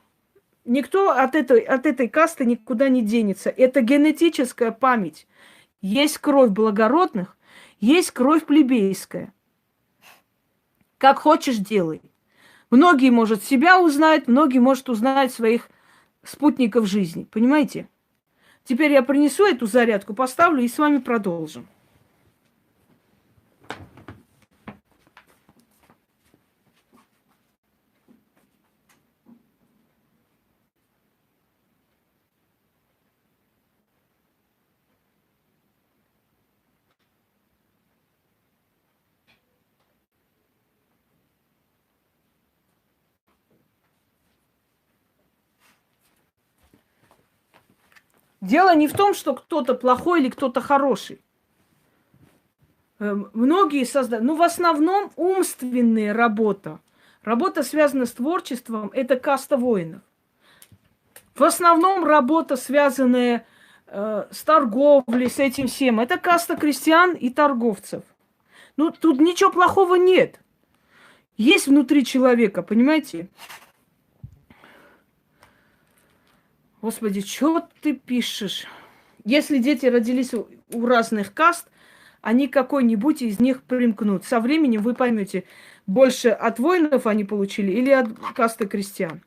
Никто от этой касты никуда не денется. Это генетическая память. Есть кровь благородных, есть кровь плебейская. Как хочешь, делай. Многие, может, себя узнать, многие, может, узнать своих спутников жизни. Понимаете? Теперь я принесу эту зарядку, поставлю и с вами продолжим. Дело не в том, что кто-то плохой или кто-то хороший. Многие создают, в основном умственная работа. Работа, связанная с творчеством, это каста воинов. В основном работа, связанная с торговлей, с этим всем, это каста крестьян и торговцев. Ну, тут ничего плохого нет. Есть внутри человека, понимаете? Господи, что ты пишешь? Если дети родились у разных каст, они какой-нибудь из них примкнут. Со временем вы поймете, больше от воинов они получили или от касты крестьян.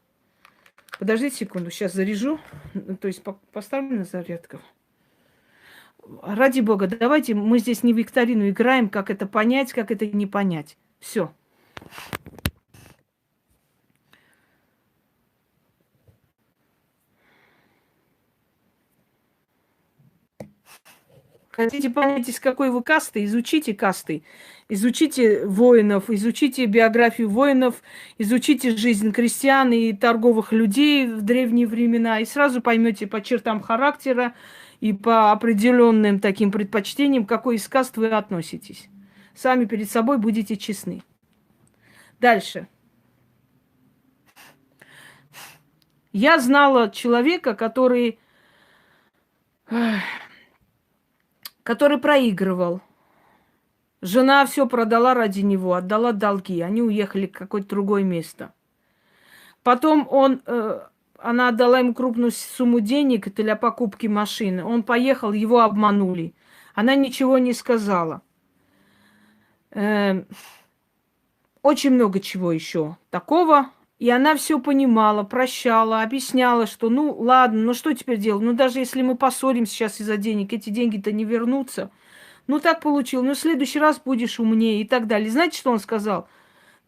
Подождите секунду, сейчас заряжу. То есть поставлю на зарядку. Ради бога, давайте мы здесь не в викторину играем, как это понять, как это не понять. Все. Хотите понять, из какой вы касты, изучите касты. Изучите воинов, изучите биографию воинов, изучите жизнь крестьян и торговых людей в древние времена, и сразу поймете по чертам характера и по определенным таким предпочтениям, к какой из каст вы относитесь. Сами перед собой будете честны. Дальше. Я знала человека, который проигрывал. Жена все продала ради него, отдала долги. Они уехали в какое-то другое место. Потом она отдала ему крупную сумму денег для покупки машины. Он поехал, его обманули. Она ничего не сказала. Очень много чего еще такого. И она все понимала, прощала, объясняла, что ну ладно, ну что теперь делать? Ну даже если мы поссоримся сейчас из-за денег, эти деньги-то не вернутся. Ну так получилось, ну в следующий раз будешь умнее и так далее. Знаете, что он сказал?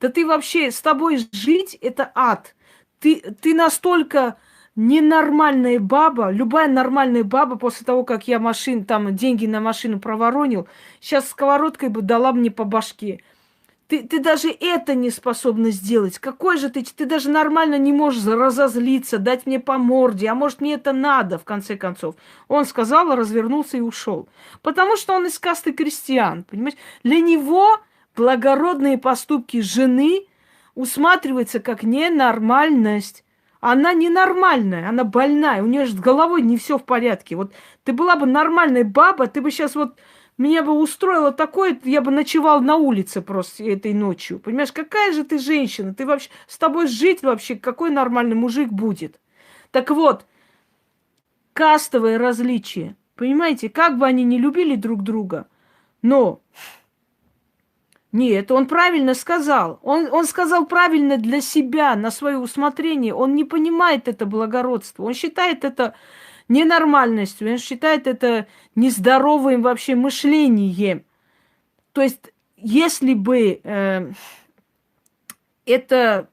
Да ты вообще, с тобой жить это ад. Ты настолько ненормальная баба, любая нормальная баба после того, как я там деньги на машину проворонил, сейчас сковородкой бы дала мне по башке. Ты даже это не способна сделать. Какой же ты даже нормально не можешь разозлиться, дать мне по морде. А может, мне это надо, в конце концов. Он сказал, развернулся и ушел. Потому что он из касты крестьян, понимаете? Для него благородные поступки жены усматриваются как ненормальность. Она ненормальная, она больная, у нее же с головой не все в порядке. Вот ты была бы нормальная баба, ты бы сейчас вот меня бы устроило такое, я бы ночевал на улице просто этой ночью. Понимаешь, какая же ты женщина? Ты вообще, с тобой жить вообще, какой нормальный мужик будет? Так вот, кастовое различие. Понимаете, как бы они ни любили друг друга, но... Нет, он правильно сказал. Он сказал правильно для себя, на свое усмотрение. Он не понимает это благородство. Он считает это ненормальностью, он считает это нездоровым вообще мышлением. То есть, если бы эта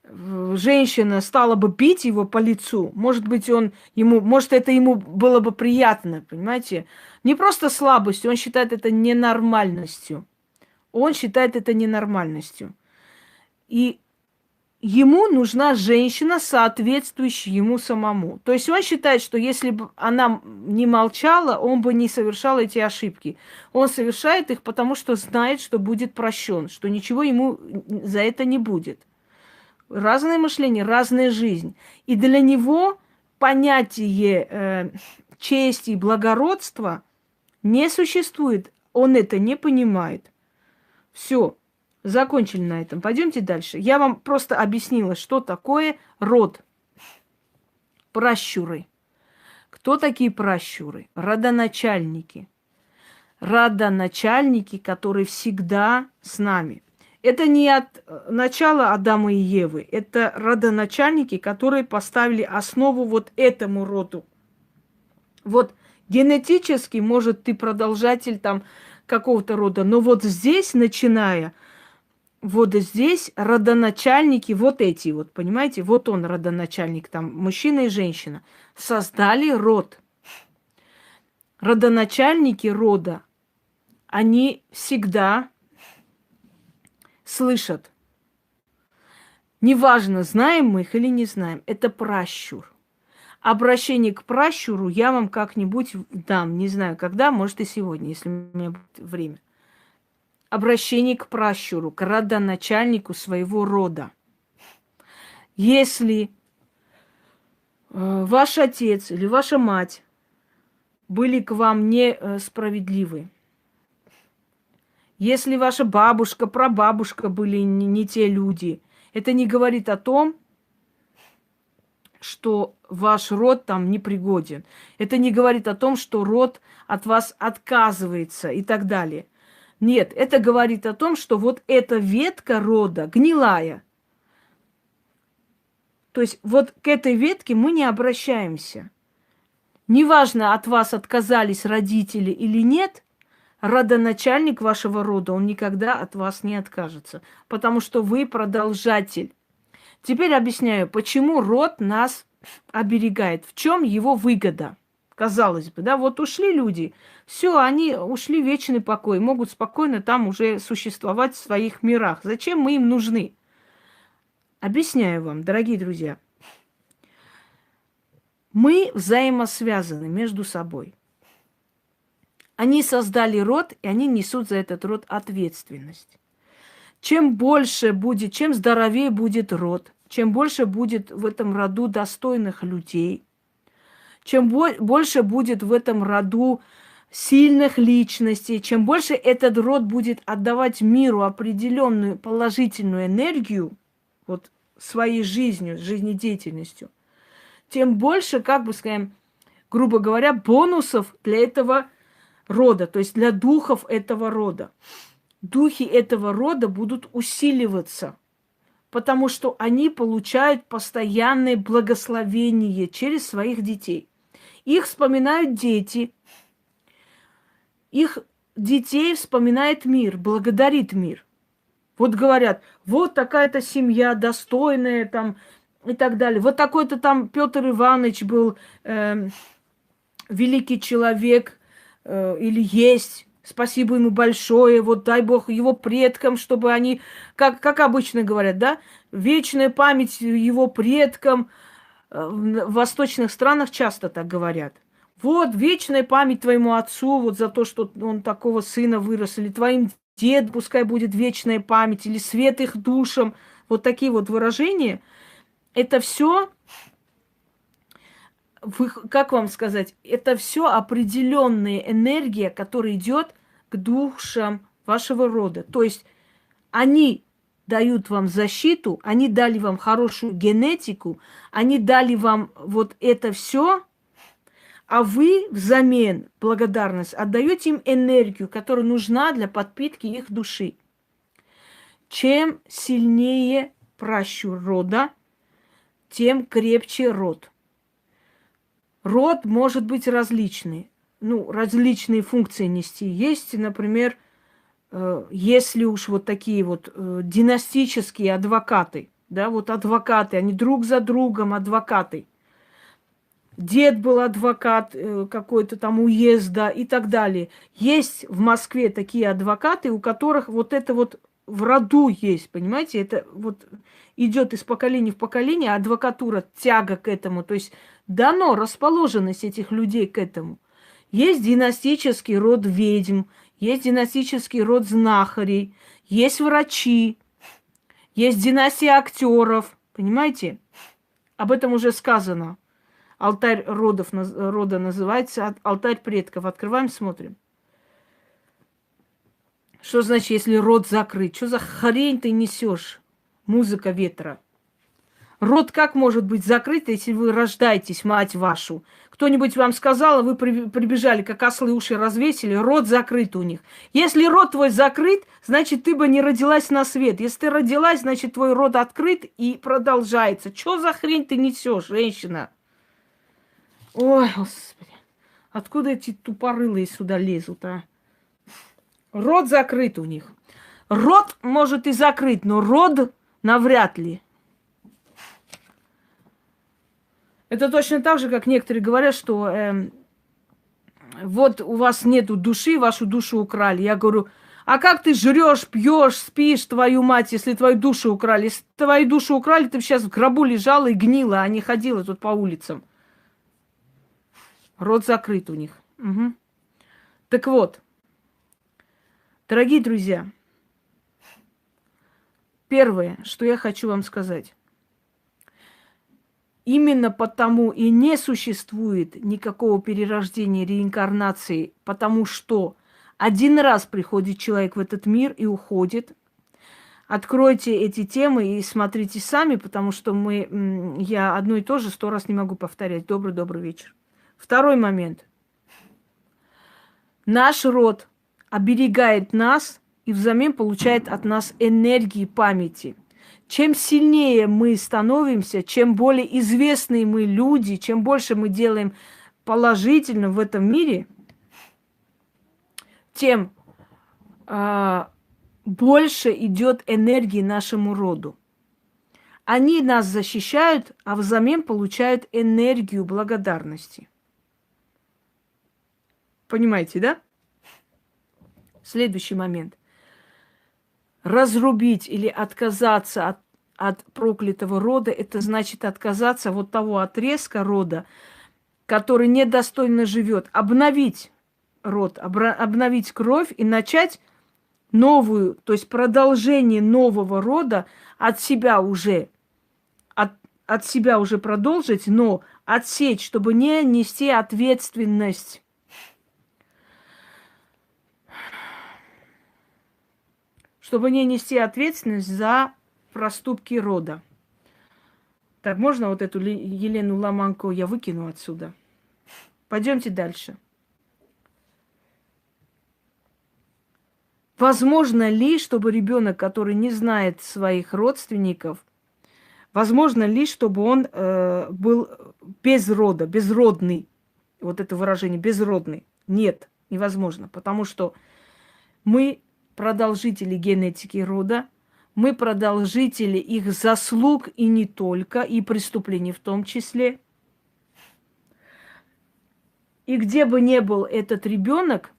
женщина стала бы бить его по лицу, может быть, может, это ему было бы приятно, понимаете? Не просто слабостью, он считает это ненормальностью. Он считает это ненормальностью. И ему нужна женщина, соответствующая ему самому. То есть он считает, что если бы она не молчала, он бы не совершал эти ошибки. Он совершает их, потому что знает, что будет прощен, что ничего ему за это не будет. Разное мышление, разная жизнь. И для него понятие чести и благородства не существует. Он это не понимает. Все, закончили на этом. Пойдемте дальше. Я вам просто объяснила, что такое род. Пращуры. Кто такие пращуры? Родоначальники. Родоначальники, которые всегда с нами. Это не от начала Адама и Евы. Это родоначальники, которые поставили основу вот этому роду. Вот генетически, может, ты продолжатель там какого-то рода. Но вот здесь, начиная, вот здесь родоначальники, вот эти вот, понимаете, вот он родоначальник, там мужчина и женщина, создали род. Родоначальники рода, они всегда слышат. Неважно, знаем мы их или не знаем, это пращур. Обращение к пращуру я вам как-нибудь дам. Не знаю, когда, может и сегодня, если у меня будет время. Обращение к пращуру, к родоначальнику своего рода. Если ваш отец или ваша мать были к вам несправедливы, если ваша бабушка, прабабушка были не те люди, это не говорит о том, что ваш род там непригоден. Это не говорит о том, что род от вас отказывается и так далее. Нет, это говорит о том, что вот эта ветка рода гнилая. То есть вот к этой ветке мы не обращаемся. Неважно, от вас отказались родители или нет, родоначальник вашего рода, он никогда от вас не откажется, потому что вы продолжатель. Теперь объясняю, почему род нас оберегает, в чем его выгода. Казалось бы, да, вот ушли люди, все, они ушли в вечный покой, могут спокойно там уже существовать в своих мирах. Зачем мы им нужны? Объясняю вам, дорогие друзья. Мы взаимосвязаны между собой. Они создали род, и они несут за этот род ответственность. Чем больше будет, чем здоровее будет род, чем больше будет в этом роду достойных людей, чем больше будет в этом роду сильных личностей, чем больше этот род будет отдавать миру определенную положительную энергию, вот своей жизнью, жизнедеятельностью, тем больше, как бы скажем, грубо говоря, бонусов для этого рода, то есть для духов этого рода. Духи этого рода будут усиливаться, потому что они получают постоянное благословение через своих детей. Их вспоминают дети, их детей вспоминает мир, благодарит мир. Вот говорят, вот такая-то семья достойная там и так далее. Вот такой-то там Петр Иванович был великий человек или есть. Спасибо ему большое. Вот дай Бог его предкам, чтобы они, как обычно говорят, да, вечная память его предкам. В восточных странах часто так говорят. Вот вечная память твоему отцу, вот за то, что он такого сына вырос, или твоим дед, пускай будет вечная память, или свет их душам. Вот такие вот выражения. Это все, как вам сказать, это все определенная энергия, которая идет к душам вашего рода. То есть они дают вам защиту, они дали вам хорошую генетику, они дали вам вот это все, а вы взамен благодарность отдаете им энергию, которая нужна для подпитки их души. Чем сильнее пращур рода, тем крепче род. Род может быть различный, различные функции нести. Есть, например, если уж вот такие вот династические адвокаты, да, вот адвокаты, они друг за другом адвокаты. Дед был адвокат какой-то там уезда и так далее. Есть в Москве такие адвокаты, у которых вот это вот в роду есть, понимаете? Это вот идет из поколения в поколение, адвокатура, тяга к этому. То есть дано расположенность этих людей к этому. Есть династический род ведьм, есть династический род знахарей, есть врачи, есть династия актеров, понимаете? Об этом уже сказано. Алтарь рода называется, алтарь предков. Открываем, смотрим. Что значит, если род закрыт? Что за хрень ты несешь? Музыка ветра. Род как может быть закрыт, если вы рождаетесь, мать вашу? Кто-нибудь вам сказал, а вы прибежали, как ослы уши развесили, род закрыт у них. Если род твой закрыт, значит, ты бы не родилась на свет. Если ты родилась, значит, твой род открыт и продолжается. Что за хрень ты несешь, женщина? Ой, Господи, откуда эти тупорылые сюда лезут, а? Рот закрыт у них. Рот может и закрыть, но род навряд ли. Это точно так же, как некоторые говорят, что вот у вас нету души, вашу душу украли. Я говорю, а как ты жрешь, пьешь, спишь, твою мать, если твою душу украли? Если твою душу украли, ты бы сейчас в гробу лежала и гнила, а не ходила тут по улицам. Рот закрыт у них. Угу. Так вот, дорогие друзья, первое, что я хочу вам сказать. Именно потому и не существует никакого перерождения, реинкарнации, потому что один раз приходит человек в этот мир и уходит. Откройте эти темы и смотрите сами, потому что я одно и то же 100 раз не могу повторять. Добрый вечер. Второй момент. Наш род оберегает нас и взамен получает от нас энергии памяти. Чем сильнее мы становимся, чем более известные мы люди, чем больше мы делаем положительно в этом мире, тем больше идет энергии нашему роду. Они нас защищают, а взамен получают энергию благодарности. Понимаете, да? Следующий момент. Разрубить или отказаться от проклятого рода, это значит отказаться от того отрезка рода, который недостойно живет. Обновить род, обновить кровь и начать новую, то есть продолжение нового рода от себя уже продолжить, но отсечь, чтобы не нести ответственность. Чтобы не нести ответственность за проступки рода. Так, можно вот эту Елену Ломанко я выкину отсюда? Пойдемте дальше. Возможно ли, чтобы ребенок, который не знает своих родственников, возможно ли, чтобы он был без рода, безродный? Вот это выражение безродный. Нет, невозможно, потому что мы продолжители генетики рода, мы продолжители их заслуг и не только, и преступлений в том числе. И где бы ни был этот ребенок,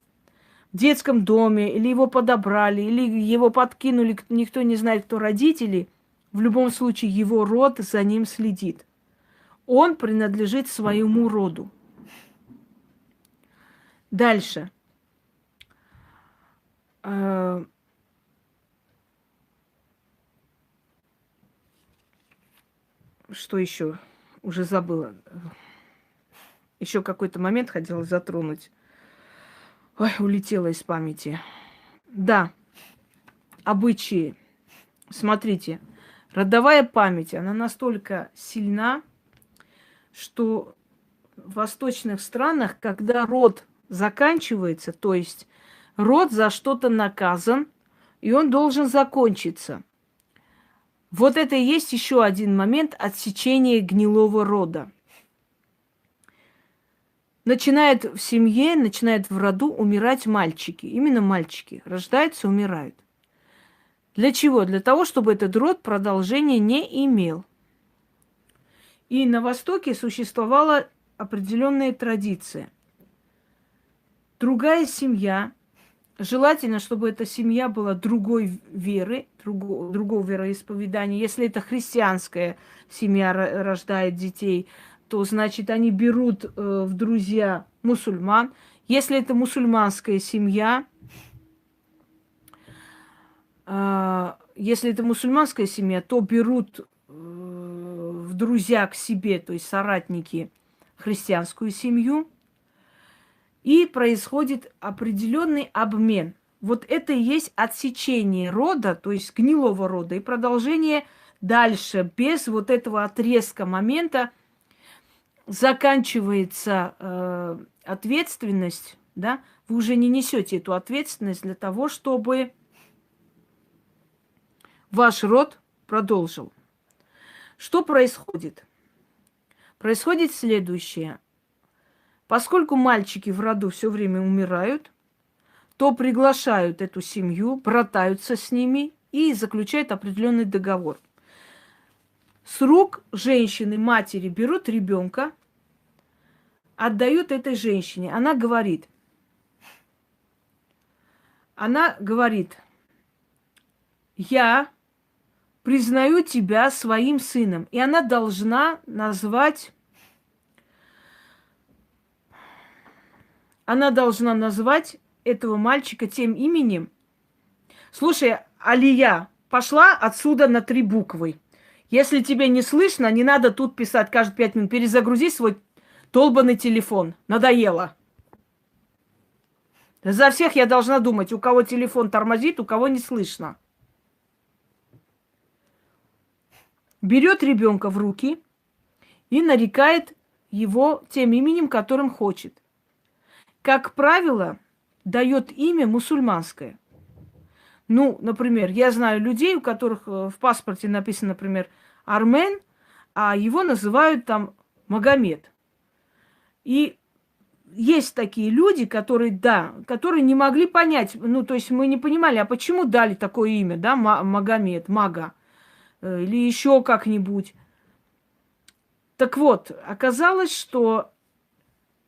в детском доме, или его подобрали, или его подкинули, никто не знает, кто родители, в любом случае его род за ним следит. Он принадлежит своему роду. Дальше. Что еще? Уже забыла. Еще какой-то момент хотела затронуть. Ой, улетела из памяти. Да, обычаи. Смотрите, родовая память, она настолько сильна, что в восточных странах, когда род заканчивается, то есть род за что-то наказан, и он должен закончиться. Вот это и есть еще один момент отсечения гнилого рода. Начинают в семье, начинают в роду умирать мальчики. Именно мальчики. Рождаются, умирают. Для чего? Для того, чтобы этот род продолжения не имел. И на Востоке существовала определенная традиция. Другая семья, желательно, чтобы эта семья была другой веры, другого вероисповедания. Если это христианская семья рождает детей, то, значит, они берут в друзья мусульман. Если это мусульманская семья, то берут в друзья к себе, то есть соратники, христианскую семью, и происходит определенный обмен. Вот это и есть отсечение рода, то есть гнилого рода, и продолжение дальше, без вот этого отрезка момента, заканчивается ответственность, да, вы уже не несете эту ответственность для того, чтобы ваш род продолжил. Что происходит? Происходит следующее. Поскольку мальчики в роду все время умирают, то приглашают эту семью, братаются с ними и заключают определенный договор. С рук женщины, матери берут ребенка, отдают этой женщине. Она говорит, я признаю тебя своим сыном. И она должна назвать этого мальчика тем именем. Слушай, Алия, пошла отсюда на 3 буквы. Если тебе не слышно, не надо тут писать каждые 5 минут. Перезагрузи свой долбанный телефон. Надоело. За всех я должна думать, у кого телефон тормозит, у кого не слышно. Берет ребенка в руки и нарекает его тем именем, которым хочет. Как правило, дает имя мусульманское. Ну, например, я знаю людей, у которых в паспорте написано, например, Армен, а его называют там Магомед. И есть такие люди, которые, да, которые не могли понять, ну, то есть мы не понимали, а почему дали такое имя, да, Магомед, Мага, или еще как-нибудь. Так вот, оказалось, что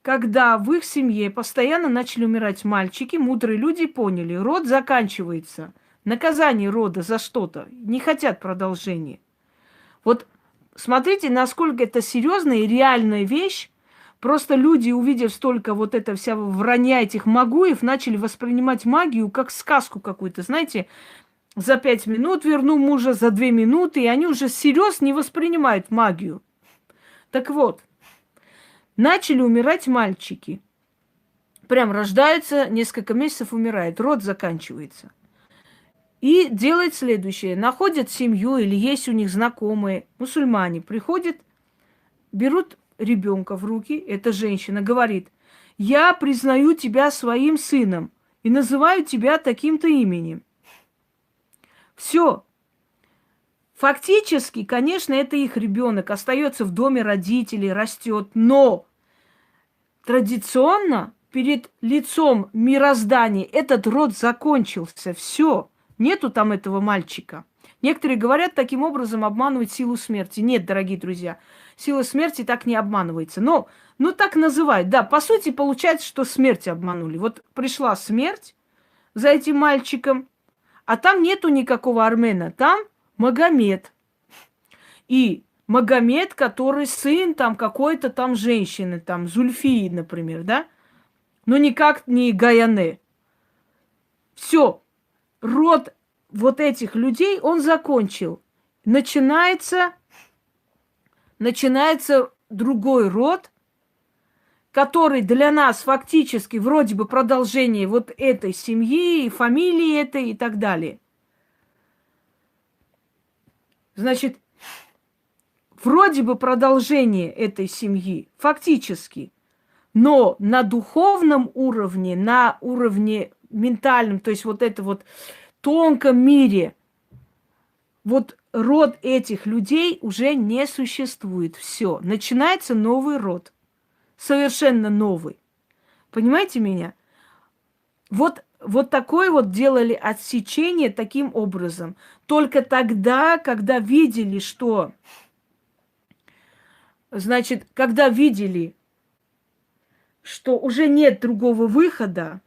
когда в их семье постоянно начали умирать мальчики, мудрые люди поняли, род заканчивается. Наказание рода за что-то. Не хотят продолжения. Вот смотрите, насколько это серьезная и реальная вещь. Просто люди, увидев столько вот это вся вранья этих магуев, начали воспринимать магию как сказку какую-то. Знаете, за 5 минут верну мужа, за 2 минуты, и они уже всерьез не воспринимают магию. Так вот, начали умирать мальчики. Прям рождаются, несколько месяцев умирает, род заканчивается. И делает следующее. Находят семью или есть у них знакомые, мусульмане, приходят, берут ребенка в руки, эта женщина говорит, я признаю тебя своим сыном и называю тебя таким-то именем. Все. Фактически, конечно, это их ребенок, остается в доме родителей, растет, но традиционно перед лицом мироздания этот род закончился. Все. Нету там этого мальчика. Некоторые говорят, таким образом обманывать силу смерти. Нет, дорогие друзья, сила смерти так не обманывается. Но, ну так называют. Да, по сути, получается, что смерть обманули. Вот пришла смерть за этим мальчиком, а там нету никакого Армена. Там Магомед. И Магомед, который сын там какой-то там женщины, там Зульфии, например, да? Но никак не Гаяне. Все. Род вот этих людей он закончил. Начинается другой род, который для нас фактически вроде бы продолжение вот этой семьи, фамилии этой и так далее. Значит, вроде бы продолжение этой семьи, фактически, но на духовном уровне, на уровне ментальном, то есть вот это вот тонком мире, вот род этих людей уже не существует. Все, начинается новый род, совершенно новый. Понимаете меня? Вот такое вот делали отсечение таким образом. Только тогда, когда видели, что... Значит, когда видели, что уже нет другого выхода,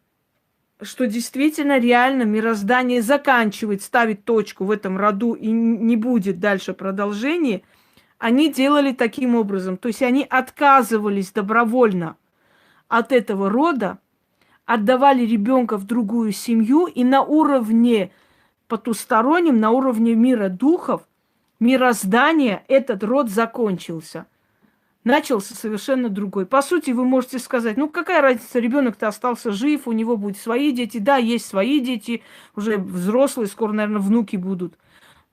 что действительно реально мироздание заканчивает, ставит точку в этом роду и не будет дальше продолжения, они делали таким образом. То есть они отказывались добровольно от этого рода, отдавали ребенка в другую семью, и на уровне потустороннем, на уровне мира духов, мироздания этот род закончился. Начался совершенно другой. По сути, вы можете сказать, ну какая разница, ребенок-то остался жив, у него будут свои дети. Да, есть свои дети, уже взрослые, скоро, наверное, внуки будут.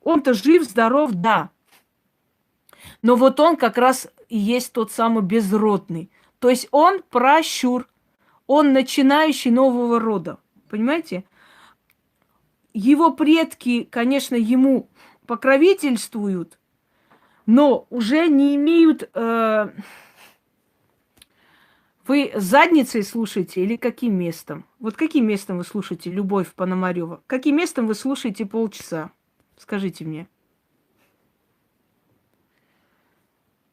Он-то жив, здоров, да. Но вот он как раз и есть тот самый безродный. То есть он пращур, он начинающий нового рода. Понимаете? Его предки, конечно, ему покровительствуют, но уже не имеют... Вы задницей слушаете или каким местом? Вот каким местом вы слушаете Любовь Пономарёва? Каким местом вы слушаете полчаса? Скажите мне.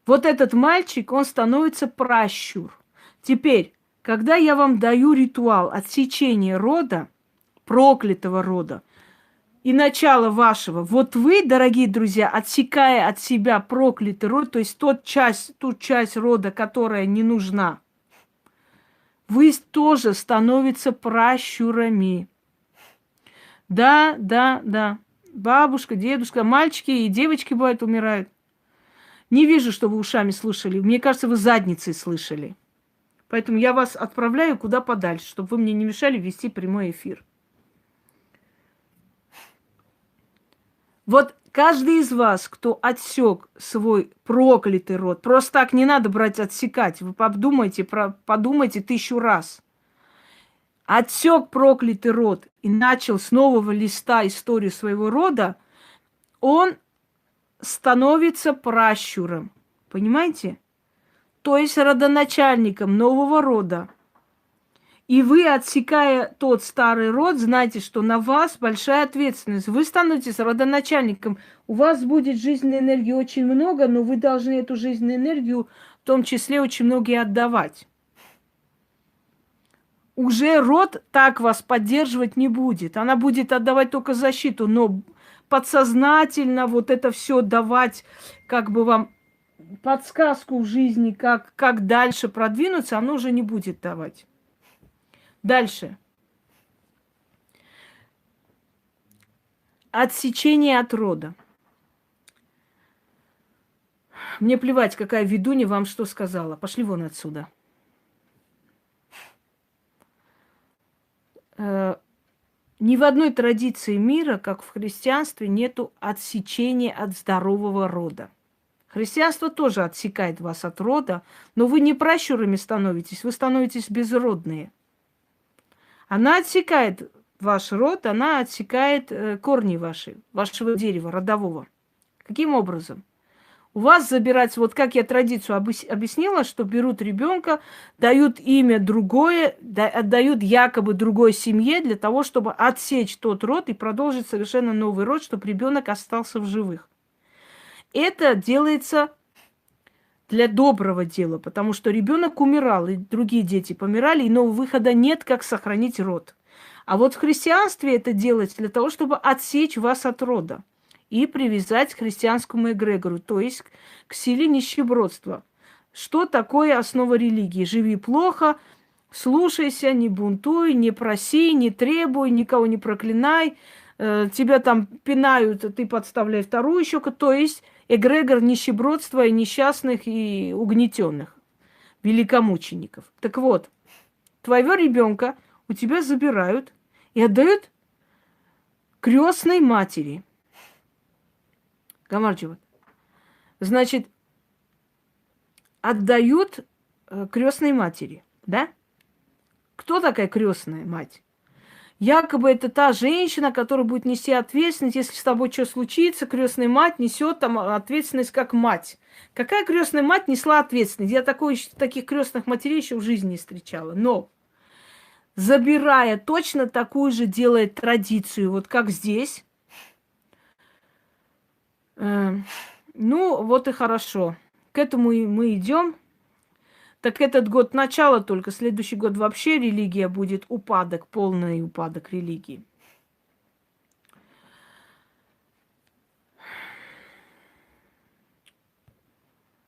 Вот этот мальчик, он становится пращур. Теперь, когда я вам даю ритуал отсечения рода, проклятого рода, и начало вашего, вот вы, дорогие друзья, отсекая от себя проклятый род, то есть ту часть рода, которая не нужна, вы тоже становитесь пращурами. Да. бабушка, дедушка, мальчики и девочки, бывают, умирают. Не вижу, что вы ушами слышали. Мне кажется, вы задницей слышали. Поэтому я вас отправляю куда подальше, чтобы вы мне не мешали вести прямой эфир. Вот каждый из вас, кто отсек свой проклятый род, просто так не надо брать отсекать. Вы подумайте 1000 раз. Отсек проклятый род и начал с нового листа историю своего рода, он становится пращуром. Понимаете? То есть родоначальником нового рода. И вы, отсекая тот старый род, знаете, что на вас большая ответственность. Вы становитесь родоначальником. У вас будет жизненной энергии очень много, но вы должны эту жизненную энергию в том числе очень многие отдавать. Уже род так вас поддерживать не будет. Она будет отдавать только защиту, но подсознательно вот это все давать, как бы вам подсказку в жизни, как дальше продвинуться, оно уже не будет давать. Дальше. Отсечение от рода. Мне плевать, какая ведунья вам что сказала. Пошли вон отсюда. Ни в одной традиции мира, как в христианстве, нету отсечения от здорового рода. Христианство тоже отсекает вас от рода, но вы не пращурами становитесь, вы становитесь безродные. Она отсекает ваш род, она отсекает корни ваши, вашего дерева родового. Каким образом? У вас забирать, вот как я традицию объяснила, что берут ребенка, дают имя другое, отдают якобы другой семье для того, чтобы отсечь тот род и продолжить совершенно новый род, чтобы ребенок остался в живых. Это делается для доброго дела, потому что ребенок умирал, и другие дети помирали, и нового выхода нет, как сохранить род. А вот в христианстве это делается для того, чтобы отсечь вас от рода и привязать к христианскому эгрегору, то есть к силе нищебродства. Что такое основа религии? Живи плохо, слушайся, не бунтуй, не проси, не требуй, никого не проклинай, тебя там пинают, ты подставляй вторую щеку, то есть эгрегор нищебродства и несчастных и угнетенных, великомучеников. Так вот, твоего ребенка у тебя забирают и отдают крестной матери. Гамарджиева. Значит, отдают крестной матери, да? Кто такая крестная мать? Якобы это та женщина, которая будет нести ответственность, если с тобой что случится, крестная мать несет там ответственность как мать. Какая крестная мать несла ответственность? Я таких крестных матерей еще в жизни не встречала. Но забирая точно такую же делает традицию, вот как здесь. Ну, вот и хорошо. К этому мы идем. Так этот год начало только, следующий год вообще религия будет упадок, полный упадок религии.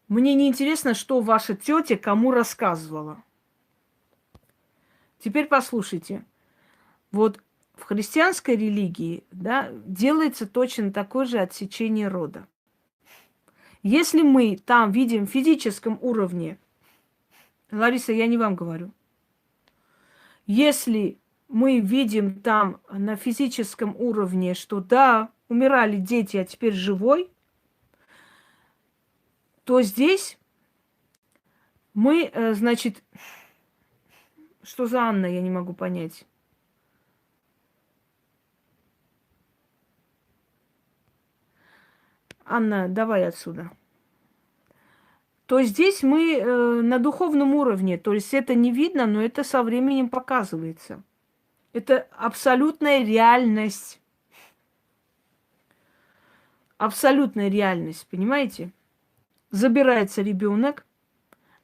Мне не интересно, что ваша тетя кому рассказывала. Теперь послушайте. Вот в христианской религии, да, делается точно такое же отсечение рода. Если мы там видим в физическом уровне, Лариса, я не вам говорю, если мы видим там на физическом уровне, что да, умирали дети, а теперь живой, то здесь мы, значит, что за Анна, я не могу понять. Анна, давай отсюда. То здесь мы на духовном уровне, то есть это не видно, но это со временем показывается. Это абсолютная реальность. Абсолютная реальность, понимаете? Забирается ребенок,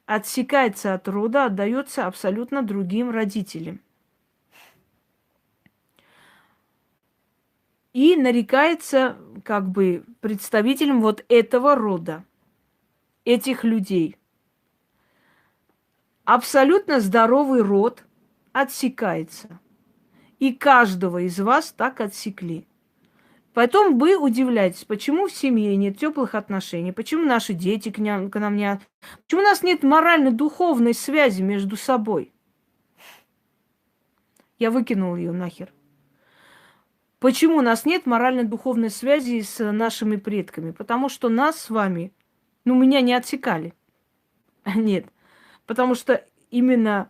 отсекается от рода, отдается абсолютно другим родителям. И нарекается как бы представителем вот этого рода, этих людей. Абсолютно здоровый род отсекается. И каждого из вас так отсекли. Потом вы удивляетесь, почему в семье нет теплых отношений, почему наши дети к нам не... Почему у нас нет морально-духовной связи между собой. Я выкинула ее нахер. Почему у нас нет морально-духовной связи с нашими предками? Потому что нас с вами, ну, меня не отсекали. Нет. Потому что именно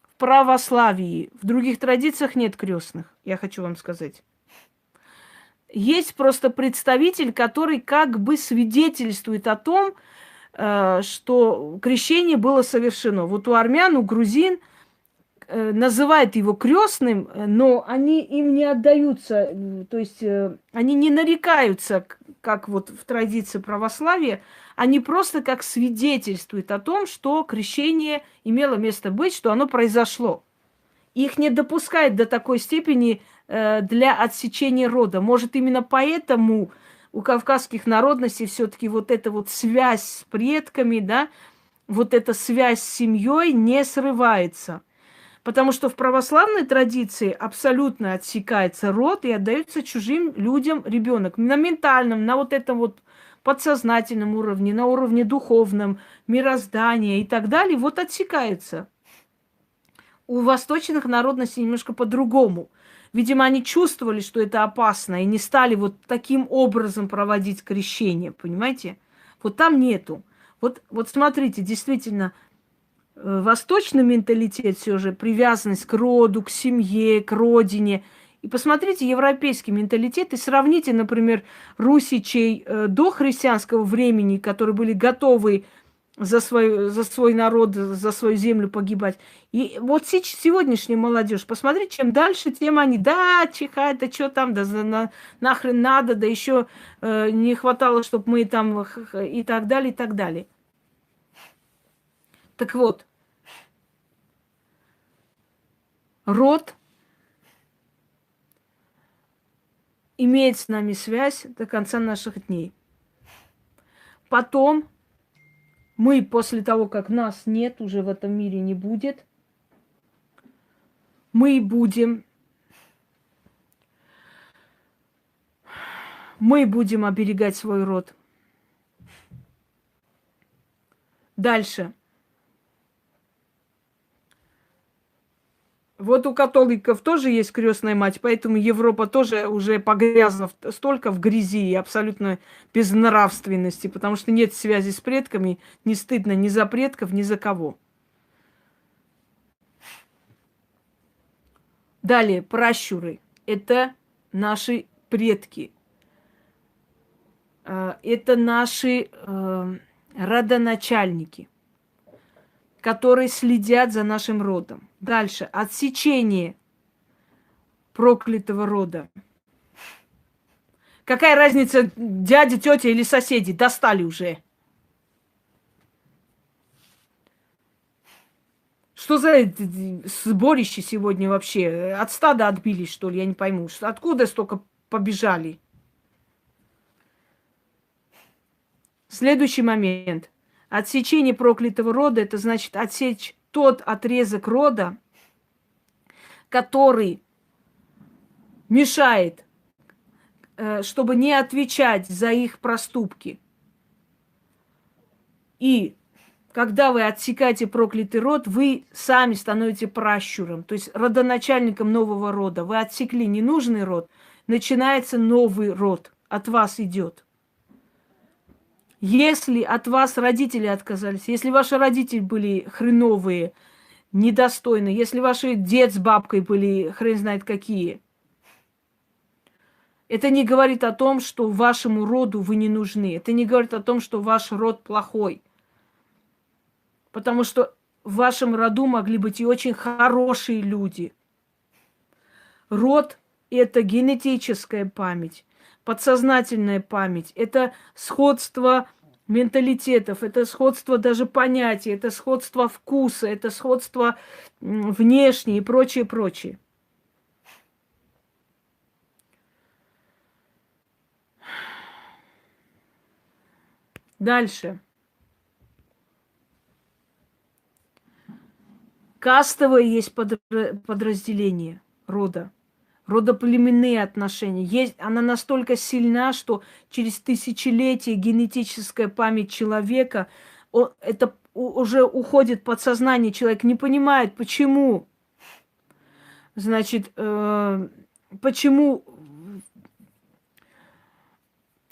в православии, в других традициях нет крестных, я хочу вам сказать. Есть просто представитель, который как бы свидетельствует о том, что крещение было совершено. Вот у армян, у грузин называют его крестным, но они им не отдаются, то есть они не нарекаются, как вот в традиции православия, они просто как свидетельствуют о том, что крещение имело место быть, что оно произошло. Их не допускают до такой степени для отсечения рода. Может, именно поэтому у кавказских народностей все-таки вот эта вот связь с предками, да, вот эта связь с семьей не срывается. Потому что в православной традиции абсолютно отсекается род и отдается чужим людям ребенок. На ментальном, на вот этом вот подсознательном уровне, на уровне духовном, мироздания и так далее, вот отсекается. У восточных народностей немножко по-другому. Видимо, они чувствовали, что это опасно, и не стали вот таким образом проводить крещение, понимаете? Вот там нету. Вот смотрите, действительно, восточный менталитет все же, привязанность к роду, к семье, к родине. И посмотрите европейский менталитет и сравните, например, русичей до христианского времени, которые были готовы за свой народ, за свою землю погибать. И вот сегодняшняя молодежь, посмотрите, чем дальше, тем они, да, чихать, да что там, да нахрен надо, да еще не хватало, чтобы мы там и так далее, и так далее. Так вот, род имеет с нами связь до конца наших дней. Потом мы, после того, как нас нет, уже в этом мире не будет, мы будем оберегать свой род. Дальше. Вот у католиков тоже есть крестная мать, поэтому Европа тоже уже погрязла столько в грязи и абсолютно безнравственности, потому что нет связи с предками, не стыдно ни за предков, ни за кого. Далее, пращуры. Это наши предки. Это наши родоначальники, которые следят за нашим родом. Дальше. Отсечение проклятого рода. Какая разница, дядя, тетя или соседи? Достали уже. Что за сборище сегодня вообще? От стада отбились, что ли? Я не пойму. Откуда столько побежали? Следующий момент. Отсечение проклятого рода – это значит отсечь тот отрезок рода, который мешает, чтобы не отвечать за их проступки. И когда вы отсекаете проклятый род, вы сами становитесь пращуром, то есть родоначальником нового рода. Вы отсекли ненужный род, начинается новый род, от вас идет. Если от вас родители отказались, если ваши родители были хреновые, недостойные, если ваши дед с бабкой были хрен знает какие, это не говорит о том, что вашему роду вы не нужны. Это не говорит о том, что ваш род плохой. Потому что в вашем роду могли быть и очень хорошие люди. Род – это генетическая память, подсознательная память, это сходство менталитетов, это сходство даже понятий, это сходство вкуса, это сходство внешнее и прочее, прочее. Дальше. Кастовое есть подразделение рода. родоплеменные отношения. Она настолько сильна, что через тысячелетия генетическая память человека, это уже уходит под сознание. Человек не понимает, почему, значит, почему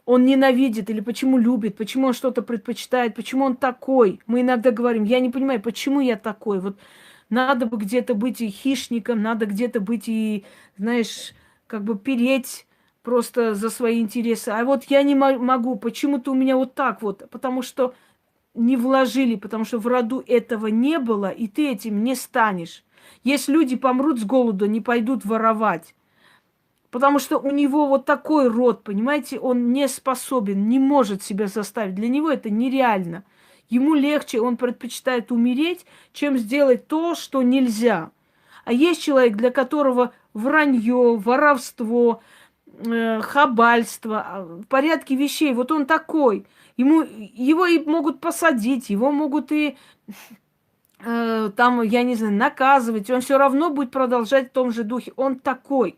он ненавидит или почему любит, почему он что-то предпочитает, почему он такой. Мы иногда говорим, я не понимаю, почему я такой. Вот надо бы где-то быть и хищником, надо где-то быть и, знаешь, как бы переть просто за свои интересы. А вот я не могу, почему-то у меня вот так вот, потому что не вложили, потому что в роду этого не было, и ты этим не станешь. Если люди помрут с голоду, не пойдут воровать. Потому что у него вот такой род, понимаете, он не способен, не может себя заставить. Для него это нереально. Ему легче, он предпочитает умереть, чем сделать то, что нельзя. А есть человек, для которого вранье, воровство, хабальство, в порядке вещей, вот он такой. Его и могут посадить, его могут и там, я не знаю, наказывать. Он все равно будет продолжать в том же духе. Он такой.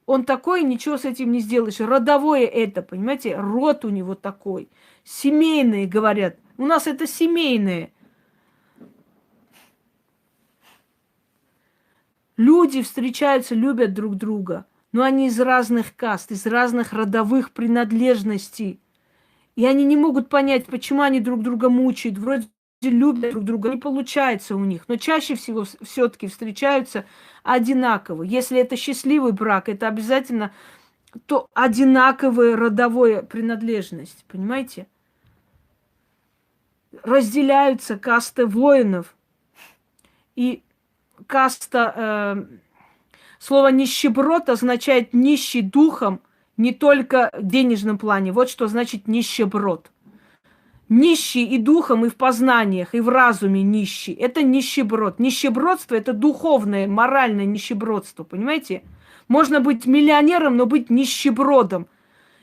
Он такой, ничего с этим не сделаешь. Родовое это, понимаете? Род у него такой. Семейные, говорят. У нас это семейное. Люди встречаются, любят друг друга. Но они из разных каст, из разных родовых принадлежностей. И они не могут понять, почему они друг друга мучают. Вроде любят друг друга, не получается у них. Но чаще всего все-таки встречаются одинаково. Если это счастливый брак, это обязательно то одинаковая родовая принадлежность. Понимаете? Разделяются касты воинов. И каста... слово «нищеброд» означает «нищий духом», не только в денежном плане. Вот что значит «нищеброд». Нищий и духом, и в познаниях, и в разуме нищий. Это нищеброд. Нищебродство – это духовное, моральное нищебродство, понимаете? Можно быть миллионером, но быть нищебродом.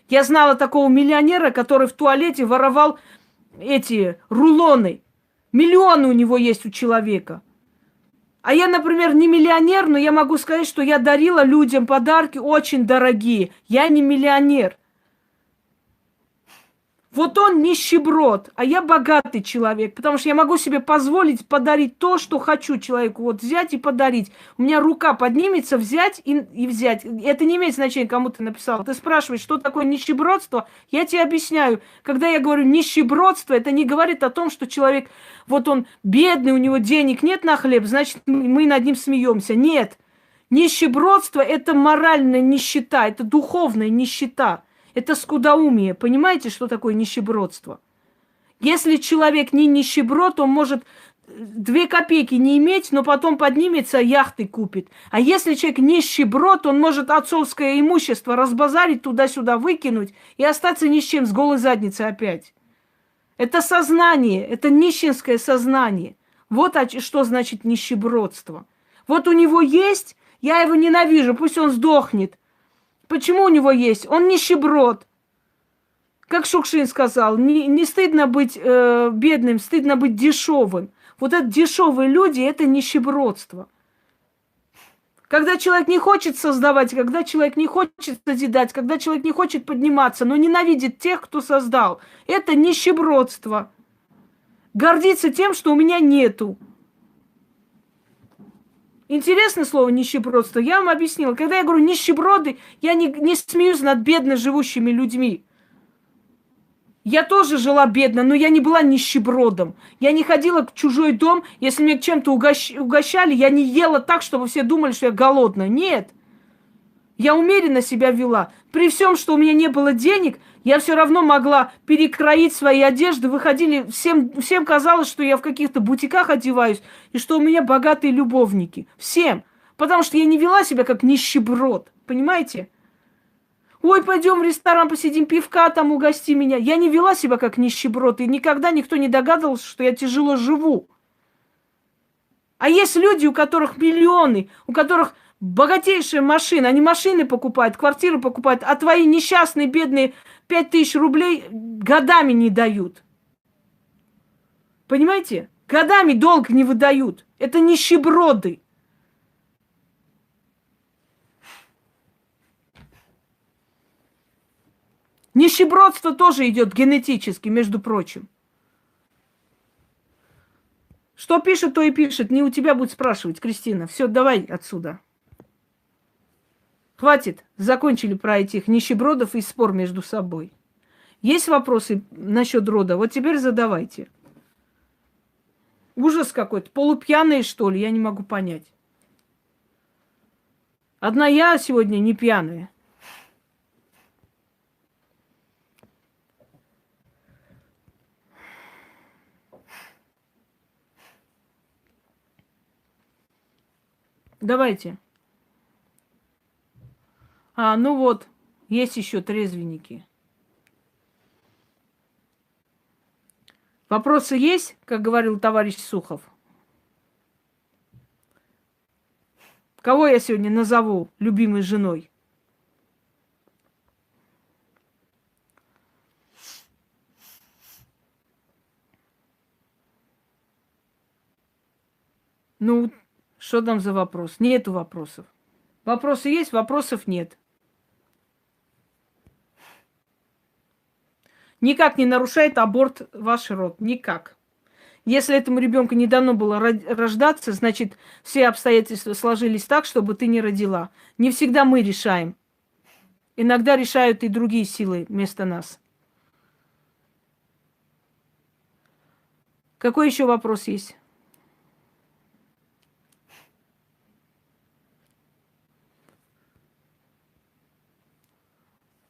Я знала такого миллионера, который в туалете воровал эти рулоны. Миллионы у него есть у человека. А я, например, не миллионер, но я могу сказать, что я дарила людям подарки очень дорогие. Я не миллионер. Вот он нищеброд, а я богатый человек, потому что я могу себе позволить подарить то, что хочу человеку. Вот взять и подарить. У меня рука поднимется, взять и взять. Это не имеет значения, кому ты написал. Ты спрашиваешь, что такое нищебродство? Я тебе объясняю. Когда я говорю нищебродство, это не говорит о том, что человек, вот он бедный, у него денег нет на хлеб, значит, мы над ним смеемся. Нет. Нищебродство – это моральная нищета, это духовная нищета. Это скудоумие. Понимаете, что такое нищебродство? Если человек не нищеброд, он может 2 копейки не иметь, но потом поднимется, яхты купит. А если человек нищеброд, он может отцовское имущество разбазарить, туда-сюда выкинуть и остаться ни с чем, с голой задницей опять. Это сознание, это нищенское сознание. Вот что значит нищебродство. Вот у него есть, я его ненавижу, пусть он сдохнет. Почему у него есть? Он нищеброд. Как Шукшин сказал, не стыдно быть бедным, стыдно быть дешевым. Вот это дешевые люди, это нищебродство. Когда человек не хочет создавать, когда человек не хочет созидать, когда человек не хочет подниматься, но ненавидит тех, кто создал, это нищебродство. Гордиться тем, что у меня нету. Интересное слово нищебродство. Я вам объяснила. Когда я говорю нищеброды, я не смеюсь над бедно живущими людьми. Я тоже жила бедно, но я не была нищебродом. Я не ходила в чужой дом. Если меня чем-то угощали, я не ела так, чтобы все думали, что я голодная. Нет. Я умеренно себя вела. При всем, что у меня не было денег, я все равно могла перекроить свои одежды. Выходили, всем казалось, что я в каких-то бутиках одеваюсь, и что у меня богатые любовники. Всем. Потому что я не вела себя как нищеброд. Понимаете? Ой, пойдем в ресторан, посидим, пивка там угости меня. Я не вела себя как нищеброд, и никогда никто не догадывался, что я тяжело живу. А есть люди, у которых миллионы, у которых богатейшие машины, они машины покупают, квартиры покупают, а твои несчастные, бедные 5000 рублей годами не дают. Понимаете? Годами долг не выдают. Это нищеброды. Нищебродство тоже идет генетически, между прочим. Что пишет, то и пишет. Не у тебя будет спрашивать, Кристина. Все, давай отсюда. Хватит. Закончили про этих нищебродов и спор между собой. Есть вопросы насчет рода? Вот теперь задавайте. Ужас какой-то. Полупьяные, что ли? Я не могу понять. Одна я сегодня не пьяная. Давайте. Ну вот, есть еще трезвенники. Вопросы есть, как говорил товарищ Сухов? Кого я сегодня назову любимой женой? Ну, что там за вопрос? Нету вопросов. Вопросы есть, вопросов нет. Никак не нарушает аборт ваш род. Никак. Если этому ребенку не дано было рождаться, значит, все обстоятельства сложились так, чтобы ты не родила. Не всегда мы решаем. Иногда решают и другие силы вместо нас. Какой еще вопрос есть?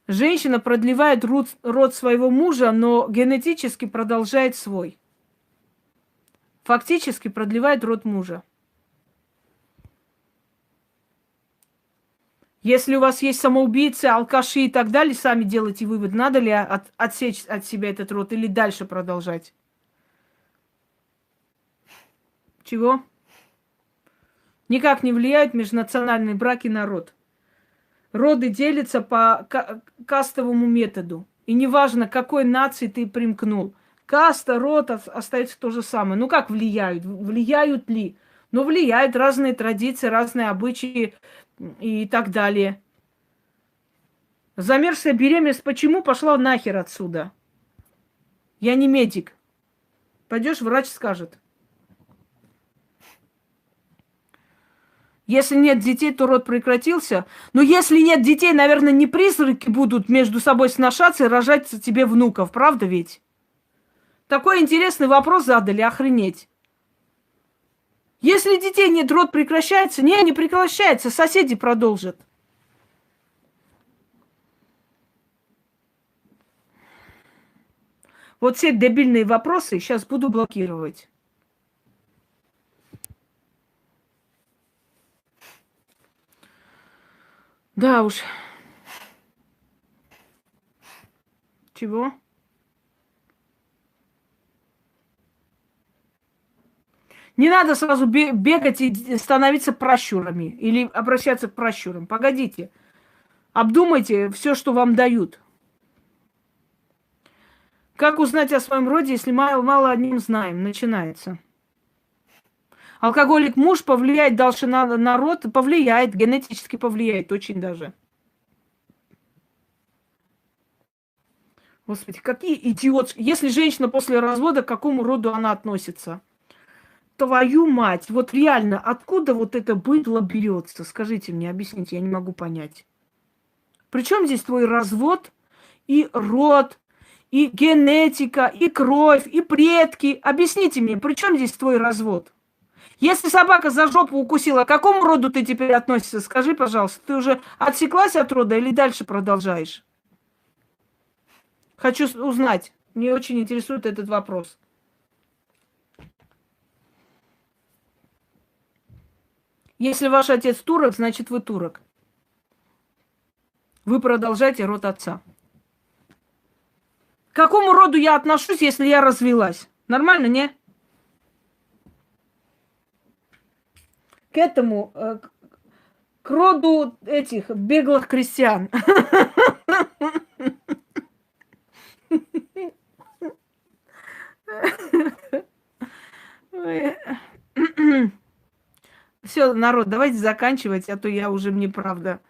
Женщина продлевает род своего мужа, но генетически продолжает свой. Фактически продлевает род мужа. Если у вас есть самоубийцы, алкаши и так далее, сами делайте вывод, надо ли отсечь от себя этот род или дальше продолжать. Чего? Никак не влияют межнациональные браки на род. Роды делятся по кастовому методу. И неважно, к какой нации ты примкнул. Каста, род остается то же самое. Ну как влияют? Влияют ли? Ну влияют разные традиции, разные обычаи и так далее. Замерзшая беременность почему пошла нахер отсюда? Я не медик. Пойдешь, врач скажет. Если нет детей, то род прекратился. Но если нет детей, наверное, не призраки будут между собой сношаться и рожать тебе внуков. Правда ведь? Такой интересный вопрос задали, охренеть. Если детей нет, род прекращается? Не прекращается, соседи продолжат. Вот все дебильные вопросы сейчас буду блокировать. Да уж. Чего? Не надо сразу бегать и становиться пращурами или обращаться к пращурам. Погодите. Обдумайте все, что вам дают. Как узнать о своем роде, если мало о нем знаем? Начинается. Алкоголик муж повлияет дальше на род? Повлияет, генетически повлияет, очень даже. Господи, какие идиотские. Если женщина после развода, к какому роду она относится? Твою мать, вот реально, откуда вот это быдло берется? Скажите мне, объясните, я не могу понять. Причем здесь твой развод и род, и генетика, и кровь, и предки? Объясните мне, при чем здесь твой развод? Если собака за жопу укусила, к какому роду ты теперь относишься? Скажи, пожалуйста, ты уже отсеклась от рода или дальше продолжаешь? Хочу узнать. Мне очень интересует этот вопрос. Если ваш отец турок, значит вы турок. Вы продолжаете род отца. К какому роду я отношусь, если я развелась? Нормально, не? К этому, к роду этих беглых крестьян. Все, народ, давайте заканчивать, а то я уже, мне правда,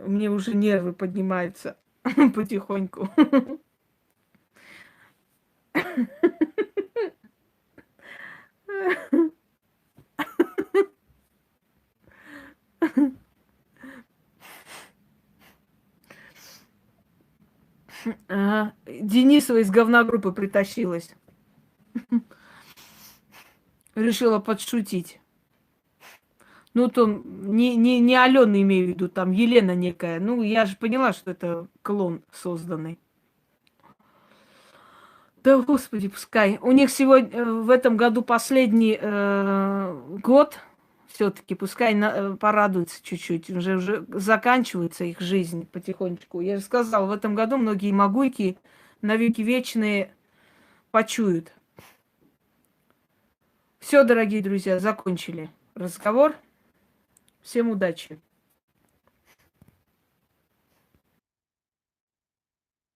мне уже нервы поднимаются. потихоньку. Ага. Денисова из говногруппы притащилась. Решила подшутить. Ну, то не Алена имею в виду, там Елена некая. Ну, я же поняла, что это клон созданный. Да, господи, пускай. У них сегодня в этом году последний год. Все-таки пускай порадуются чуть-чуть. Уже заканчивается их жизнь потихонечку. Я же сказала, в этом году многие могуйки навеки вечные почуют. Все, дорогие друзья, закончили разговор. Всем удачи!